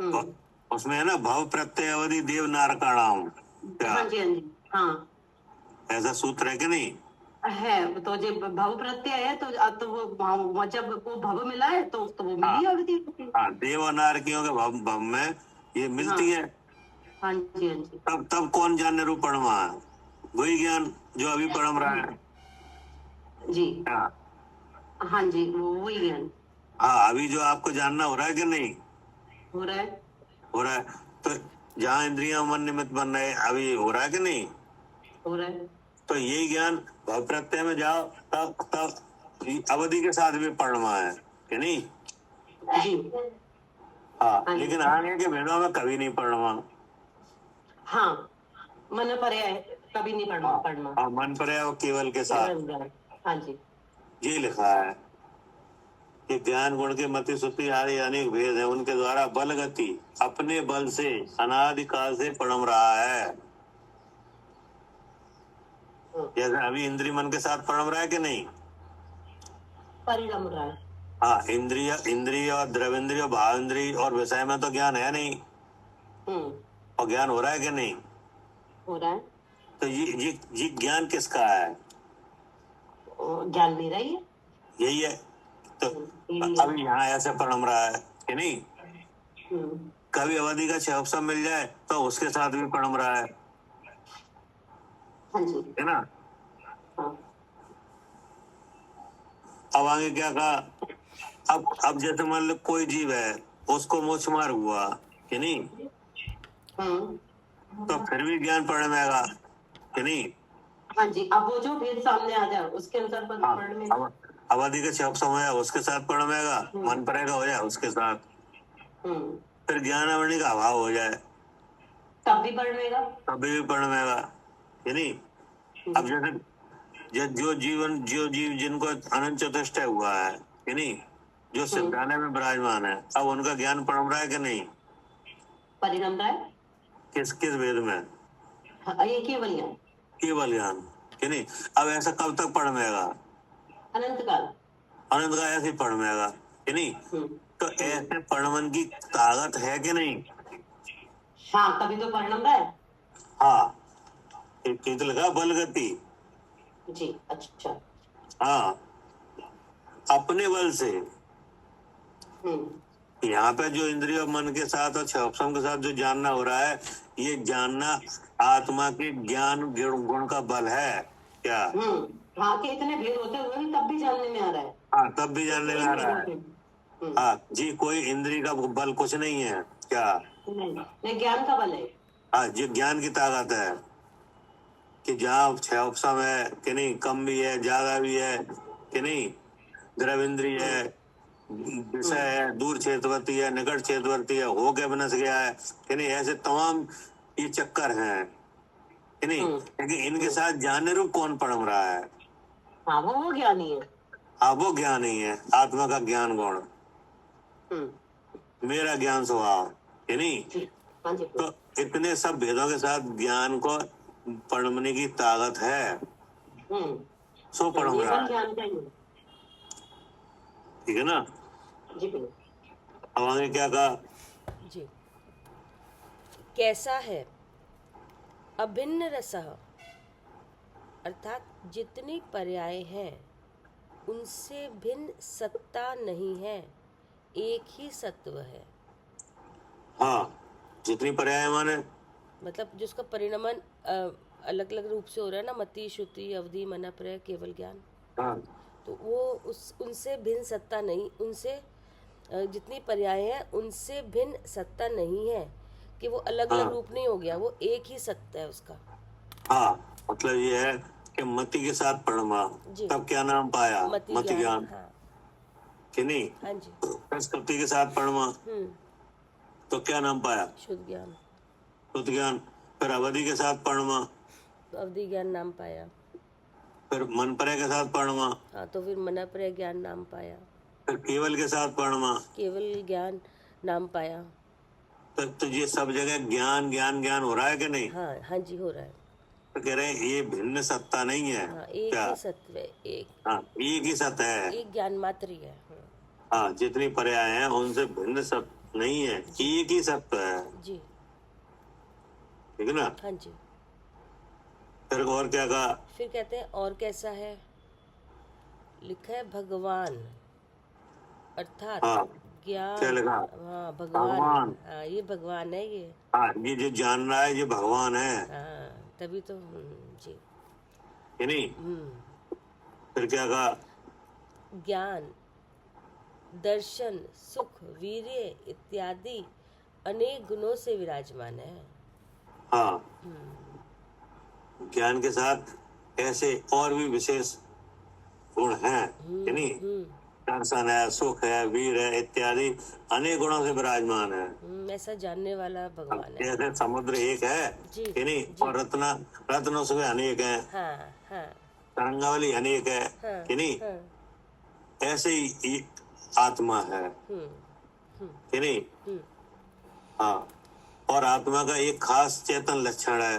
हम्म उसमें है ना भव प्रत्यय अवधि देव नारकाणाम, क्या हाँ जी हाँ जी हाँ ऐसा सूत्र है कि नहीं। है। तो जब भव प्रत्यय है तो वो जब वो भव मिला है तो वो हाँ मिली अवधि। हाँ देव और नारकियों के भव में ये मिलती है। हाँ जी हाँ जी तब कौन जानने रूप पढ़वा है, वही ज्ञान जो अभी पढ़ रहा है। जी हाँ हाँ जी वही ज्ञान हाँ अभी जो आपको जानना हो रहा है कि नहीं हो रहा है। हो रहा है। तो जहाँ इंद्रियां मन निमित्त बन रहे हैं अभी हो रहा है कि नहीं। हो रहा है तो यही ज्ञान भव प्रत्यय में जाओ तब अवधि के साथ भी पढ़ना है कि नहीं। जी हाँ लेकिन आगे के भेदों में कभी नहीं पढ़ना। हाँ मन पर्याय कभी नहीं पढ़ना। हाँ मन पर है वो केवल के साथ हाँ जी ये लिखा है कि ज्ञान गुण के मति सुति आदि अनेक भेद है, उनके द्वारा बल गति अपने बल से अनादिकाल से पढ़ रहा है। जैसे अभी इंद्रिय मन के साथ पढ़ रहा है कि नहीं। परिणम रहा है। हाँ इंद्रिय और द्रवेंद्रिय और भावेंद्रिय और विषय में तो ज्ञान है नहीं, और ज्ञान हो रहा है कि नहीं हो रहा है। तो ये ज्ञान किसका है, ज्ञान मेरा ही है। यही है। तो अभी यहाँ ऐसे पढ़ रहा है कि नहीं। कभी अवधि का क्षय मिल जाए तो उसके साथ भी पढ़ रहा है हाँ जी है ना। हाँ अब आगे क्या कहा, अब जैसे मान लो कोई जीव है उसको मोक्ष मार हुआ कि नहीं, तो फिर भी ज्ञान पढ़ में आएगा कि नहीं। हाँ जी अब वो जो भेद सामने आ जाए उसके अनुसार पढ़ में अवधि का क्षय हो जाए उसके साथ पढ़ में आएगा, मन पड़ेगा हो जाए उसके साथ, फिर ज्ञान अवधि का अभाव हो जाए तब भी पढ़ेगा, तभी भी पढ़ में आएगा कि नहीं। अब जैसे जो जीव जिनको अनंत चतुष्टय हुआ है कि नहीं, जो सिद्धालय में विराजमान है, अब उनका ज्ञान पढ़ रहा है कि नहीं। परिणाम रहा है किस वेद में। हाँ, ये केवल ज्ञान कि नहीं। अब ऐसा कब तक पढ़ में आएगा, अनंत काल। अनंत का ऐसे ही पढ़मेगा कि नहीं? तो ऐसे पढ़मन की ताकत है कि नहीं? हाँ, तभी तो परिणाम है। हाँ, एक लगा बल गति। जी, अच्छा। हाँ, अपने बल से यहाँ पे जो इंद्रिय और मन के साथ और क्षोभम के साथ जो जानना हो रहा है, ये जानना आत्मा के ज्ञान गुण का बल है क्या? हाँ, कि इतने भेद होते हुए भी तब भी जानने में आ रहा है। हाँ, तब भी जानने में आ रहा है। हाँ जी, कोई इंद्रिय का बल कुछ नहीं है क्या? नहीं, ज्ञान का बल है। हाँ जी, ज्ञान की ताकत है कि जहाँ क्षोभम है कि नहीं, कम भी है, ज्यादा भी है कि नहीं, द्रव इंद्रिय है, विषय है, दूर क्षेत्रवर्ती है, निकट क्षेत्रवर्ती है, हो गया बनस गया है कि नहीं, ऐसे तमाम ये चक्कर हैं कि नहीं। लेकिन इनके साथ जानने रूप कौन पढ़ रहा है? हाँ, वो ज्ञानी है। हाँ, वो ज्ञान ही है, आत्मा का ज्ञान गुण, मेरा ज्ञान स्वभाव कि नहीं। हाँ जी। तो इतने सब भेदों के साथ ज्ञान को पढ़ने की ताकत है, सो पढ़ रहा है, ठीक है ना? जी, अब आगे क्या कहा? जी, कैसा है अभिन्न रसः, अर्थात जितनी पर्याय हैं उनसे भिन्न सत्ता नहीं है, एक ही सत्व है। हाँ, जितनी पर्याय माने मतलब जिसका परिणमन अलग अलग रूप से हो रहा है ना, मति, श्रुति, अवधि, मना, प्रय, केवल ज्ञान। हाँ, तो वो उनसे भिन्न सत्ता नहीं, उनसे जितनी पर्याय हैं उनसे भिन्न सत्ता नहीं है, कि वो अलग अलग रूप नहीं हो गया, वो एक ही सत्ता है उसका। हाँ, मतलब ये है कि मति के साथ पढ़मा, तब क्या नाम पाया? मति ज्ञान। हाँ कि नहीं? हाँ जी। संस्कृति के साथ पढ़मा तो क्या नाम पाया? शुद्ध ज्ञान। शुद्ध ज्ञान। फिर अवधि के साथ पढ़मा, अवधि ज्ञान नाम पाया। फिर मन परय के साथ पढ़मा, हाँ, तो फिर मना प्रय ज्ञान नाम पाया। फिर केवल के साथ पढ़मा, केवल ज्ञान नाम पाया। तो ये सब जगह ज्ञान ज्ञान ज्ञान हो रहा है कि नहीं? हाँ हाँ जी, हो रहा है। तो कह रहे हैं ये भिन्न सत्ता नहीं है। हाँ, एक क्या? ही सत्व है, एक। हाँ, एक ही सत्ता है। एक ज्ञान मात्र ही है। हाँ, जितनी पर्याय हैं उनसे भिन्न सत्य नहीं है, एक ही सत्य है, जी, ठीक है ना? हाँ जी। फिर और क्या कहा? फिर कहते हैं और कैसा है, लिखा है भगवान, अर्थात हाँ, ज्ञान। क्या लिखा? हाँ, भगवान। हाँ, ये भगवान है ये। हाँ, ये जो जान रहा है ये भगवान है। हाँ, तभी तो जी, कि नहीं? फिर क्या कहा? ज्ञान, दर्शन, सुख, वीर्य इत्यादि अनेक गुणों से विराजमान है। हाँ, ज्ञान के साथ ऐसे और भी विशेष गुण हैं कि नहीं? दर्शन है, सुख है, वीर है इत्यादि अनेक गुणों से विराजमान है। ऐसा जानने वाला भगवान है। जैसे समुद्र एक है जी, कि नहीं, जी। और रत्नों से अनेक है, हाँ हाँ तरंगावली अनेक है हाँ, कि नहीं? हाँ, ऐसे ही ये आत्मा है कि नहीं? हाँ, और आत्मा का एक खास चेतन लक्षण है,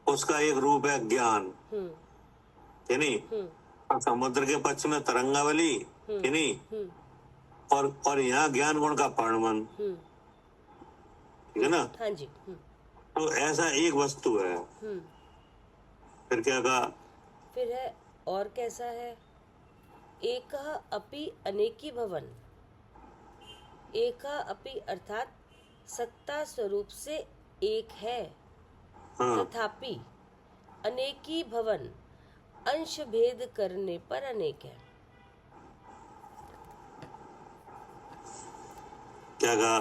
उसका एक रूप है ज्ञान कि नहीं? और समुद्र के पक्ष में तरंगावली कि नहीं, और यहाँ ज्ञान गुण का परिणमन, ठीक है ना? हाँ जी। तो ऐसा एक वस्तु है। फिर क्या कहा? फिर है और कैसा है, एकः अपि अनेकी भवन, एकः अपि अर्थात सत्ता स्वरूप से एक है, हाँ, तथापि अनेकी भवन अंश भेद करने पर अनेक है। क्या कहा?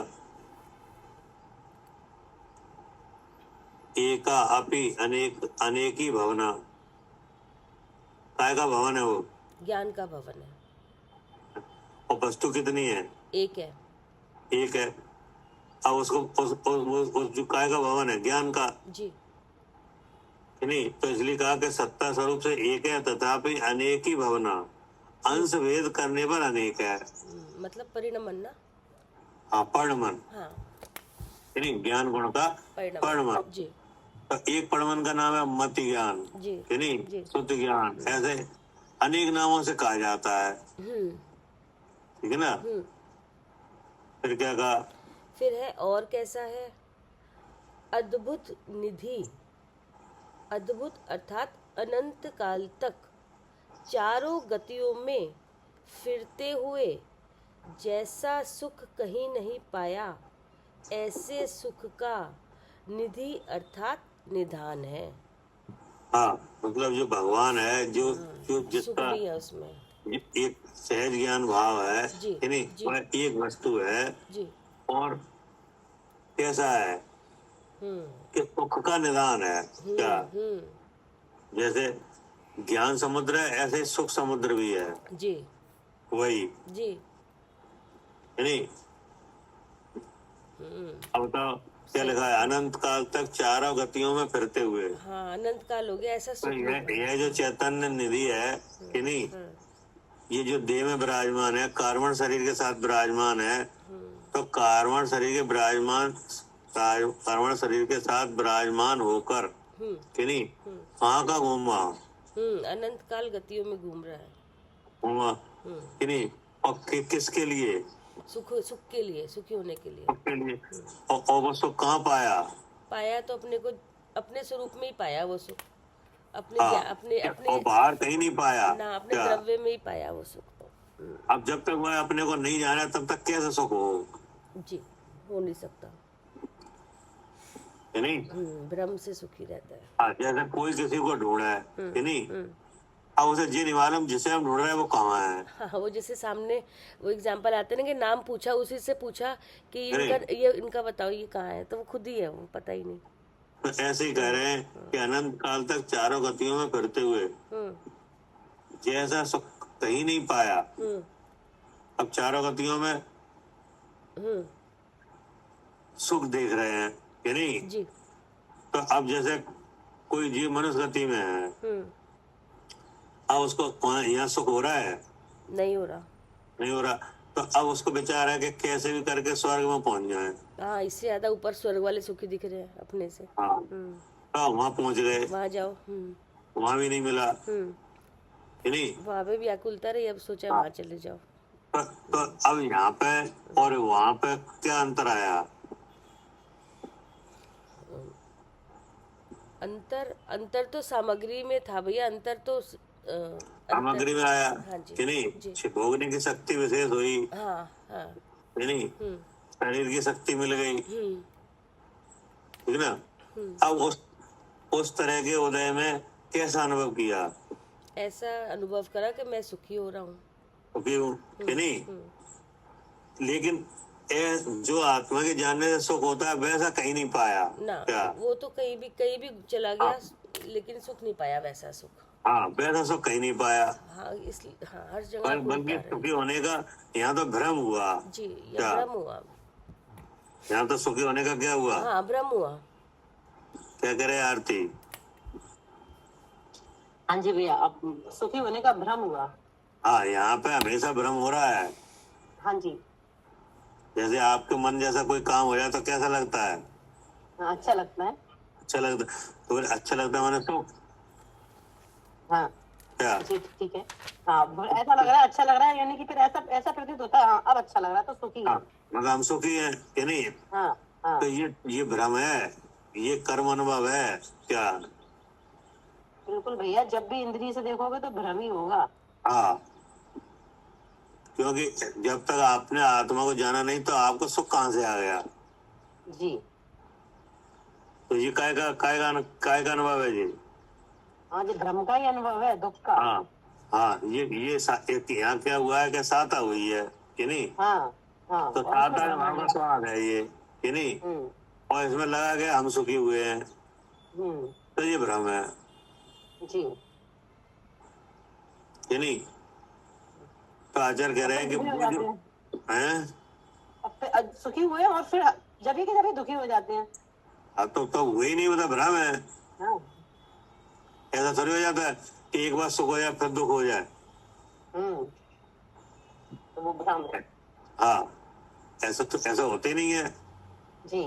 एका अपि अनेक अनेकी भवना, काय का भवन है वो? ज्ञान का भवन है। और वस्तु कितनी है? एक है। एक है। अब उसको उस जो काय का भवन है ज्ञान का, जी, कि नहीं? तो इसलिए कहा कि सत्ता स्वरूप से एक है, तथापि अनेकी भवना, अंश भेद करने पर अनेक है। मतलब परिणमन ना। हाँ, परिणमन, हाँ, कि नहीं? ज्ञान गुण का परिणमन। जी तो एक परिणमन का नाम है मति ज्ञान जी कि नहीं? जी। शुद्ध ज्ञान। ऐसे अनेक नामों से कहा जाता है, ठीक है ना। फिर क्या कहा? फिर है और कैसा है? अद्भुत निधि, अद्भुत अर्थात अनंत काल तक चारों गतियों में फिरते हुए जैसा सुख कहीं नहीं पाया, ऐसे सुख का निधि अर्थात निधान है। हाँ, मतलब जो भगवान है, जो जो सुख जिसका भी है उसमें। एक सहज ज्ञान भाव है, जी, है नहीं, जी। वह एक वस्तु है जी। और कैसा है कि सुख का निदान है। क्या? जैसे ज्ञान समुद्र है, ऐसे ही सुख समुद्र भी है, जी। वही, जी। है नहीं। अब बताओ क्या लिखा है? अनंत काल तक चारों गतियों में फिरते हुए। हाँ, अनंत काल हो गया, ऐसा तो सुख नहीं पाया। यह जो चैतन्य निधि है, कि नहीं, ये जो देह में विराजमान है, कार्बन शरीर के साथ विराजमान है, तो कार्बन शरीर के विराजमान, कार्बन शरीर के साथ विराजमान होकर, कि नहीं, कहाँ का घूमा? अनंत काल गतियों में घूम रहा है। घूमा, कि नहीं, और किसके लिए? सुख के लिए, सुखी होने के लिए। के लिए। और वो सुख कहाँ पाया? पाया तो अपने को, अपने स्वरूप में ही पाया वो सुख, अपने हाँ, अपने और अपने बाहर कहीं नहीं पाया ना, अपने क्या? द्रव्य में ही पाया वो सुख। अब जब तक वह अपने को नहीं जाना, तब तक कैसे सुख हो? जी, हो नहीं सकता, है नहीं। भ्रम से सुखी रहता है। हाँ, जैसे कोई किसी को ढूंढा है नहीं, अब उसे ये नहीं मालूम जिसे हम ढूंढ रहे हैं वो कहाँ है। हाँ, वो जैसे सामने वो एग्जाम्पल आते हैं ना कि नाम पूछा, उसी से पूछा कि ये इनका बताओ ये कहाँ है, तो वो खुद ही है, वो पता ही नहीं। तो ऐसे ही कह रहे हैं कि अनंत काल तक चारों गतियों में फिरते हुए जैसा सुख कहीं नहीं पाया, अब चारों गतियों में सुख देख रहे हैं, कि नहीं। जी। तो अब जैसे कोई जीव मनुष्य गति में है, अब उसको यहाँ सुख हो रहा है? नहीं हो रहा। नहीं हो रहा। तो अब उसको विचार है कि कैसे भी करके स्वर्ग में पहुंच जाए। हाँ, इससे ज्यादा ऊपर स्वर्ग वाले सुखी दिख रहे हैं अपने से। हाँ, तो वहाँ पहुंच गए, वहाँ जाओ। वहाँ भी नहीं मिला, कि नहीं। वहाँ पे व्याकुलता रही, अब सोचा वहाँ चले जाओ। तो अब यहाँ पे और वहाँ पे क्या अंतर आया? अंतर तो सामग्री में था भैया, अंतर तो सामग्री में आया, हाँ जी, कि नहीं। भोगने की शक्ति विशेष हुई, हाँ हाँ, कि नहीं, शरीर की शक्ति मिल गई, ठीक ना। अब उस तरह के उदय में कैसा अनुभव किया? ऐसा अनुभव करा कि मैं सुखी हो रहा हूँ, सुखी हूँ, कि नहीं। लेकिन जो आत्मा के जानने से सुख होता है, वैसा कहीं नहीं पाया ना। क्या? वो तो कहीं भी चला गया, लेकिन सुख नहीं पाया वैसा सुख। हाँ, वैसा सुख कहीं नहीं पाया। हाँ, इसलिए हाँ, हर जगह बल्कि सुखी होने का यहाँ तो भ्रम हुआ। जी, या भ्रम हुआ। यहाँ तो सुखी होने का क्या हुआ? हाँ, भ्रम हुआ। क्या करे आरती? हाँ जी भैया, अब सुखी होने का भ्रम हुआ। हाँ, यहाँ पे हमेशा भ्रम हो रहा है। हाँ जी। जैसे आपके मन जैसा कोई काम हो जाए तो कैसा लगता है? अच्छा लगता है। अच्छा लगता, तो अच्छा लगता है माने सुख। हाँ क्या? जी, ठीक है। हाँ, ऐसा लग रहा है, अच्छा लग रहा है, यानी कि फिर ऐसा प्रतीत होता है, हाँ अब अच्छा लग रहा है तो सुखी है। हाँ, मगर हम सुखी हैं, कि नहीं। हाँ हाँ, तो ये भ्रम है, ये कर्म अनुभव है क्या? बिल्कुल भैया, जब भी इंद्रिय से देखोगे तो भ्रम ही होगा। हाँ, क्योंकि जब तक आपने आत्मा को जाना नहीं, तो आपको सुख कहाँ से आ गया? जी। तो ये काय का अनुभव है जी? हाँ जी, भ्रम का ही अनुभव है, दुख का। हाँ हाँ, ये यहाँ क्या हुआ है कि साता हुई है, कि नहीं। हाँ हाँ, तो साता अनुभव का स्वाद है ये, कि नहीं। और इसमें लगा के हम सुखी हुए हैं, तो ये भ्रम है, जी, कि नहीं। तो आचार्य कह रहे हैं कि अब सुखी हुए और फिर जब ही दुखी हो जाते हैं। हाँ, तो हुए ही नहीं, मतलब भ्रम है। हाँ। ऐसा थोड़ी हो जाता है कि एक बार सुख हो जाए फिर दुख हो जाए। तो वो भ्रम है। हाँ, ऐसा होते ही नहीं है जी।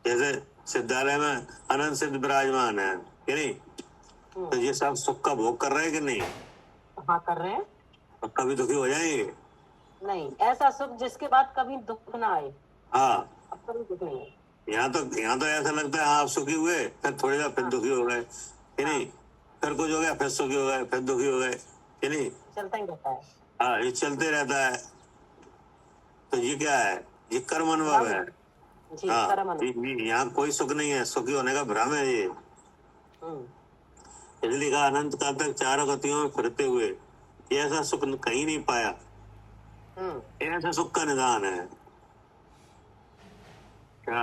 जैसे सिद्धालय में अनंत सिद्ध विराजमान है, कि नहीं। तो ये सब सुख का भोग कर रहे हैं कि नहीं? हाँ कर रहे हैं। और कभी दुखी हो जाएंगे? नहीं, ऐसा सुख जिसके बाद कभी दुख ना आए। हाँ, अब कभी दुख नहीं है। यहाँ तो ऐसा लगता है, हाँ आप सुखी हुए, फिर थोड़ी देर फिर हाँ। दुखी हो गए, कि नहीं? फिर कुछ हो गया, फिर सुखी हो गए, फिर दुखी हो गए, कि नहीं? चलता ही रहता है। हाँ, ये चलते रहता है। तो ये क्या है? ये कर्म अनुभव है। जी, हाँ, कर्म अनुभव। यहाँ कोई सुख नहीं है, सुखी होने का भ्रम है ये। हम्म, इसलिए कहा अनंत काल तक चारों गतियों में फिरते हुए ये ऐसा सुख कहीं नहीं पाया। हम्म, ऐसा सुख का निदान है क्या?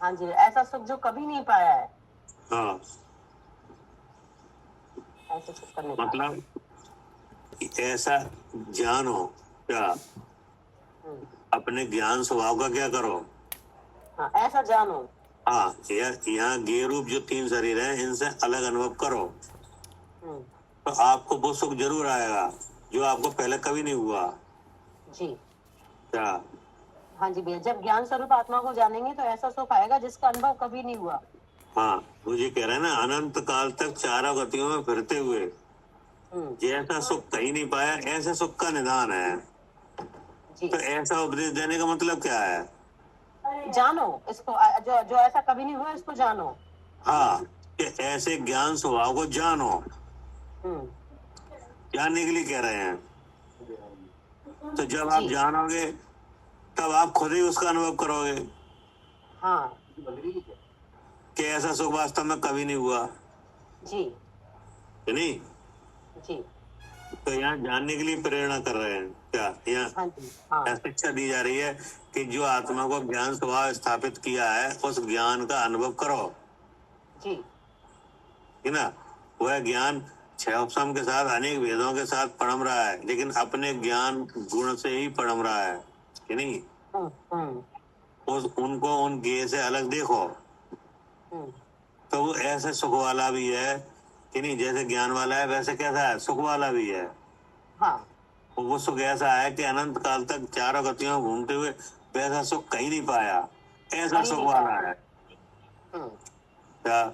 हाँ जी, ऐसा सुख जो कभी नहीं पाया है, हाँ, ऐसा सुख का नहीं पाया। मतलब कि ऐसा ज्ञान हो क्या? हम्म, अपने ज्ञान स्वभाव का क्या करो? हाँ, ऐसा जानो। हाँ, यहाँ गे रूप जो 3 शरीर हैं, इनसे अलग अनुभव करो, हम्म, तो आपको वो सुख जरूर आएगा जो आपको पहले कभी नहीं हुआ। जी, क्या? हाँ जी भैया, जब ज्ञान स्वरूप आत्मा को जानेंगे तो ऐसा सुख आएगा जिसका अनुभव कभी नहीं हुआ। हाँ, मुझे कह रहे हैं ना, अनंत काल तक चारों गतियों में फिरते हुए जैसा सुख कहीं नहीं पाया, ऐसे सुख का निदान है। जी, तो ऐसा उपदेश देने का मतलब क्या है? जानो इसको, जो जो ऐसा कभी नहीं हुआ इसको जानो। हाँ, कि ऐसे ज्ञान स्वभाव को जानो, हम्म, जानने के लिए कह रहे हैं। तो जब आप जी। जानोगे तब आप खुद ही उसका अनुभव करोगे हाँ कि ऐसा सुख वास्तव में कभी नहीं हुआ, जी, कि नहीं? जी, तो यहाँ जानने के लिए प्रेरणा कर रहे हैं क्या? यहाँ हाँ जी, हाँ शिक्षा दी जा रही है कि जो आत्मा को ज्ञान स्वभाव स्थापित किया है उस ज्ञान का अनुभव करो, जी, है ना? वह ज्ञान 6 उपशम के साथ अनेक भेदों के साथ पड़म रहा है, लेकिन अपने ज्ञान गुण से ही पड़म रहा है, कि नहीं? हम्म, हम्म, उनको उन ज्ञेय से अलग देखो, हम्म, तो वो ऐसे सुख वाला भी है, कि नहीं? जैसे ज्ञान वाला है वैसे कैसा है, सुख वाला भी है। हाँ वो सुख ऐसा है कि अनंत काल तक चारों गतियों में घूमते हुए वैसा सुख कहीं नहीं पाया, ऐसा कहीं सुख नहीं वाला पाया। है हम्म, क्या?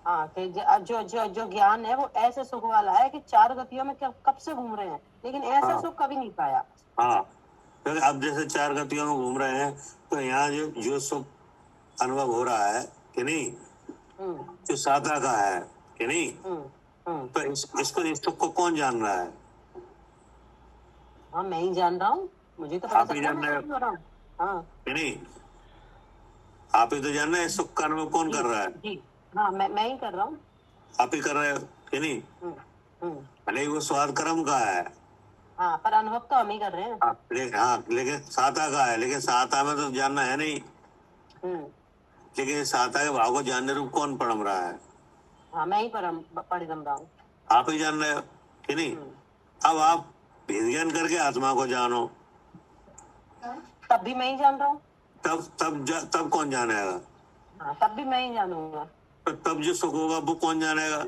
हाँ कि जो जो जो ज्ञान है वो ऐसे सुख वाला है कि चार गतियों में कब से घूम रहे हैं, लेकिन ऐसा हाँ। सुख कभी नहीं पाया। हाँ, तो अब जैसे 4 गतियों में घूम रहे हैं, तो यहाँ जो जो सुख अनुभव हो रहा है, कि नहीं, हम्म, जो साता का है, कि नहीं, हम्म, हम्म, तो इस सुख को कौन जान रहा है? हाँ मैं ही जान रहा हूँ, मुझे तो पता आप ही चलता है जान मैं रहे हो, सुखी हो रहा हूँ। हाँ कि नहीं? आप ही तो जान रहे हैं, इस सुख का अनुभव कौन कर रहा है? जी, हाँ मैं ही कर रहा हूँ। आप ही कर रहे हो, कि नहीं? हम्म, हम्म, भले ही वो स्वाद कर्म का है, हाँ पर अनुभव तो हम ही कर रहे हैं। हाँ, लेकिन साता का है, लेकिन साता में तो जानना है नहीं, हम्म, लेकिन साता के भाव को जानने रूप कौन पढ़ रहा है? हाँ मैं ही परिरम रहा हूँ। आप ही जान रहे हो, कि नहीं? अब आप भेद ज्ञान करके आत्मा को जानो, तब भी मैं ही जान रहा हूँ। तब कौन जानेगा? हाँ तब भी मैं ही जानूंगा। तो तब जो सुख होगा वो कौन जानेगा?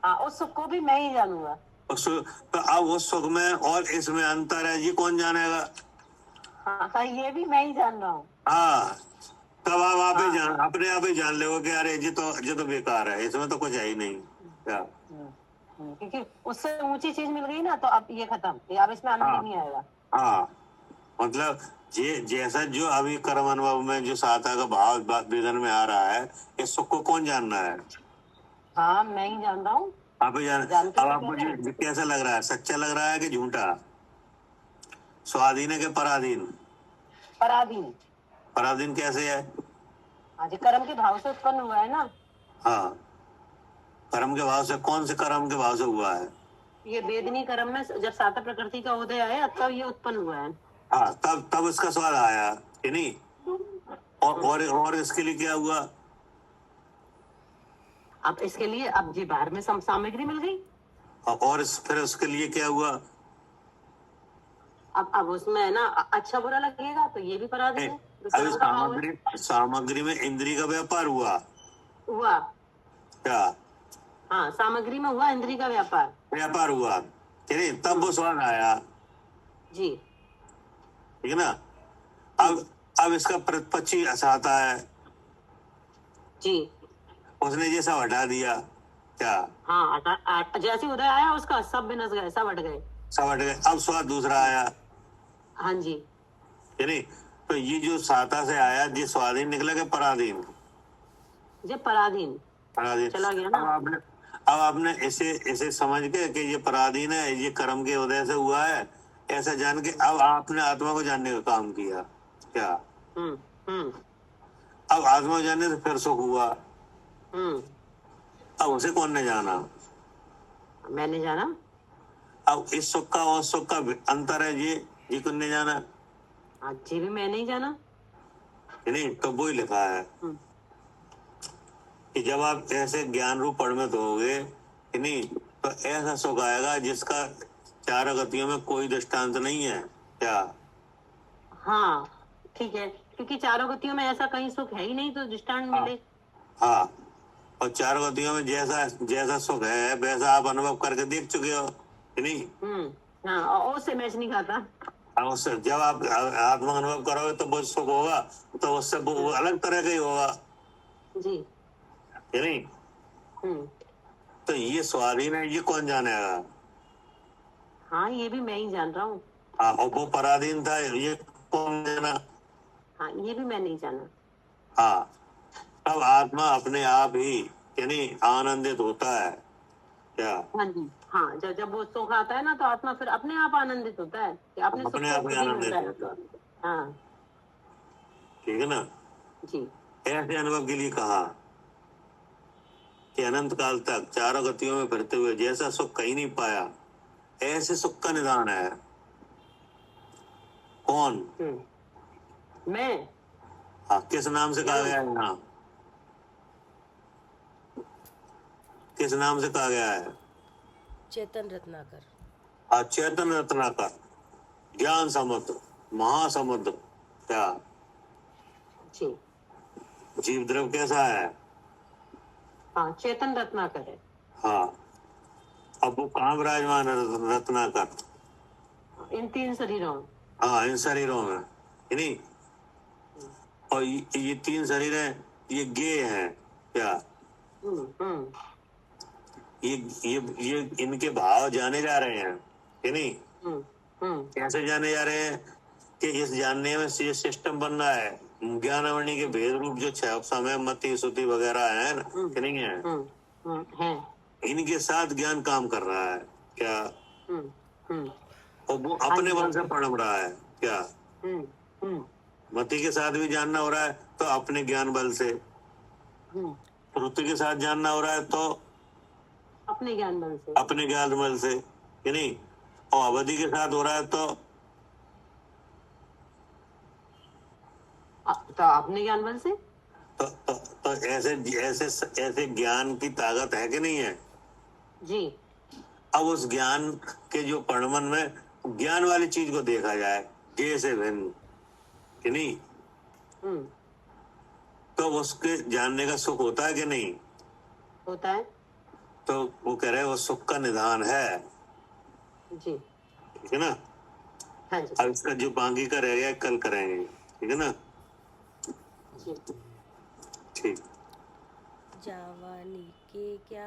हाँ उस सुख को भी मैं ही जानूंगा। तो अब उस सुख में और इसमें अंतर है, ये कौन जानेगा? हाँ ये भी मैं ही जान रहा हूँ। हाँ, तब आप ही जान, अपने आप ही जान ले कि अरे ये तो बेकार है, इसमें तो कुछ है ही नहीं क्या? क्योंकि उससे ऊंची चीज मिल गई ना, तो अब ये खत्म, ये अब इसमें आनंद ही नहीं आएगा। हाँ, मतलब जैसा जो अभी कर्म अनुभव में जो साता का भाव वेदन में आ रहा है, इस सुख को कौन जानना है? हाँ मैं ही जान रहा हूँ। आप ही जान। अब आपको कैसा लग रहा है, सच्चा लग रहा है कि झूठा? स्वाधीन है कि पराधीन? पराधीन। पराधीन कैसे है? हाँ जी, कर्म के भाव से उत्पन्न हुआ है ना। हाँ, कर्म के भाव से, कौन से कर्म के भाव से हुआ है? ये वेदनी कर्म में जब साता प्रकृति का उदय आया तब ये उत्पन्न हुआ है। हाँ, तब इसका स्वाद आया, कि नहीं? और इसके लिए क्या हुआ? अब इसके लिए अब जी बाहर में सामग्री मिल गई। और फिर उसके लिए क्या हुआ? अब उसमें ना अच्छा बुरा लगेगा तो ये भी पराधीन है। अभी सामग्री में इंद्री का व्यापार हुआ क्या? हाँ, सामग्री में हुआ इंद्री का व्यापार हुआ, कि नहीं? तब वो स्वाद आया जी, ठीक है ना? अब इसका प्रतिपक्षी आता है जी, उसने ये सब हटा दिया, क्या हाँ, जैसे उदय आया उसका सब बिनस गए, सब हट गए। सब हट गए। अब स्वाद दूसरा आया, हाँ जी। है नहीं? तो ये जो साता से आया, ये स्वाधीन निकला कि पराधीन? ये पराधीन पराधीन। चला गया अब ना। आपने इसे इसे समझ के कि ये पराधीन है, ये कर्म के उदय से हुआ है, ऐसा जान के अब आपने आत्मा को जानने का काम किया। क्या? हम्म अब आत्मा को जानने से फिर सुख हुआ। हम्म अब उसे कौन ने जाना? मैंने जाना। अब इस सुख का और सुख का अंतर है, ये कौन ने जाना? आज ये भी मैंने ही जाना। है नहीं? तो वो ही लिखा है हम्म, कि जब आप ऐसे ज्ञान रूप परिणत होगे, है नहीं, तो ऐसा सुख आएगा जिसका चार गतियों में कोई दृष्टांत नहीं है। क्या? हाँ ठीक है, क्योंकि चारों गतियों में ऐसा कहीं सुख है ही नहीं तो दृष्टांत हाँ। मिले। हाँ, और चार गतियों में जैसा जैसा सुख है वैसा आप अनुभव करके देख चुके हो, है नहीं? हाँ, और उससे मैच नहीं खाता। अब उससे जब आप आत्मा अनुभव करोगे तो वो सुख होगा, तो उससे वो अलग तरह का ही होगा, जी। है नहीं? तो ये स्वाधीन है, ये कौन जानेगा? हाँ, ये भी मैं ही जान रहा हूँ। हाँ, और वो पराधीन था, ये कौन जाना? हाँ, ये भी मैं नहीं जाना। हाँ, तब आत्मा अपने आप ही यानी आनंदित होता है। क्या? हाँ जी। हाँ, जब वो सुख आता है ना तो आत्मा फिर अपने आप आनंदित होता है कि आपने सुख अपने को आप ही खुद ही आनंदित मिल होता रहा है। है। हाँ ठीक है ना? जी। ऐसे अनुभव के लिए कहा कि अनंत काल तक चारों गतियों में फिरते हुए जैसा सुख कहीं नहीं पाया, ऐसे सुख का निदान है। कौन? मैं। हाँ, किस नाम से कहा गया है यहाँ? किस नाम से कहा गया है? चेतन रत्नाकर। हाँ, चैतन्य रत्नाकर, ज्ञान समुद्र, महासमुद्र। क्या? जी। जीव द्रव कैसा है? हाँ, चेतन रत्नाकर है। हाँ, अब वो कहाँ विराजमान है रत्नाकर? इन तीन शरीरों में। हाँ, इन शरीरों में, है नहीं? और ये तीन शरीर है, ये ज्ञेय है। क्या? ये इनके भाव जाने जा रहे हैं, है नहीं? कैसे जाने जा रहे हैं कि इस जानने में ये सिस्टम बन रहा है, ज्ञानावरणी के भेद रूप जो छह समय मति श्रुति वगैरह है ना, कि नहीं है? है। इनके साथ ज्ञान काम कर रहा है। क्या? और वो अपने बल से पढ़ रहा है। क्या? मति के साथ भी जानना हो रहा है तो अपने ज्ञान बल से, श्रुति के साथ जानना हो रहा है तो अपने ज्ञान बल से, अपने ज्ञान बल से, कि नहीं? और अवधि के साथ हो रहा है तो अपने ज्ञान बल से। तो ऐसे ऐसे ऐसे ज्ञान की ताकत है कि नहीं है? जी। अब उस ज्ञान के जो परिणमन में ज्ञान वाली चीज को देखा जाए जैसे भिन्न, कि नहीं? तो उसके जानने का सुख होता है कि नहीं? होता है। तो वो कह रहे हैं वो सुख का निदान है। जी। ठीक है ना? हाँ जी। अब इसका जो बाकी का रह गया कल करेंगे। ठीक है ना? जी। ठीक। जवानी के क्या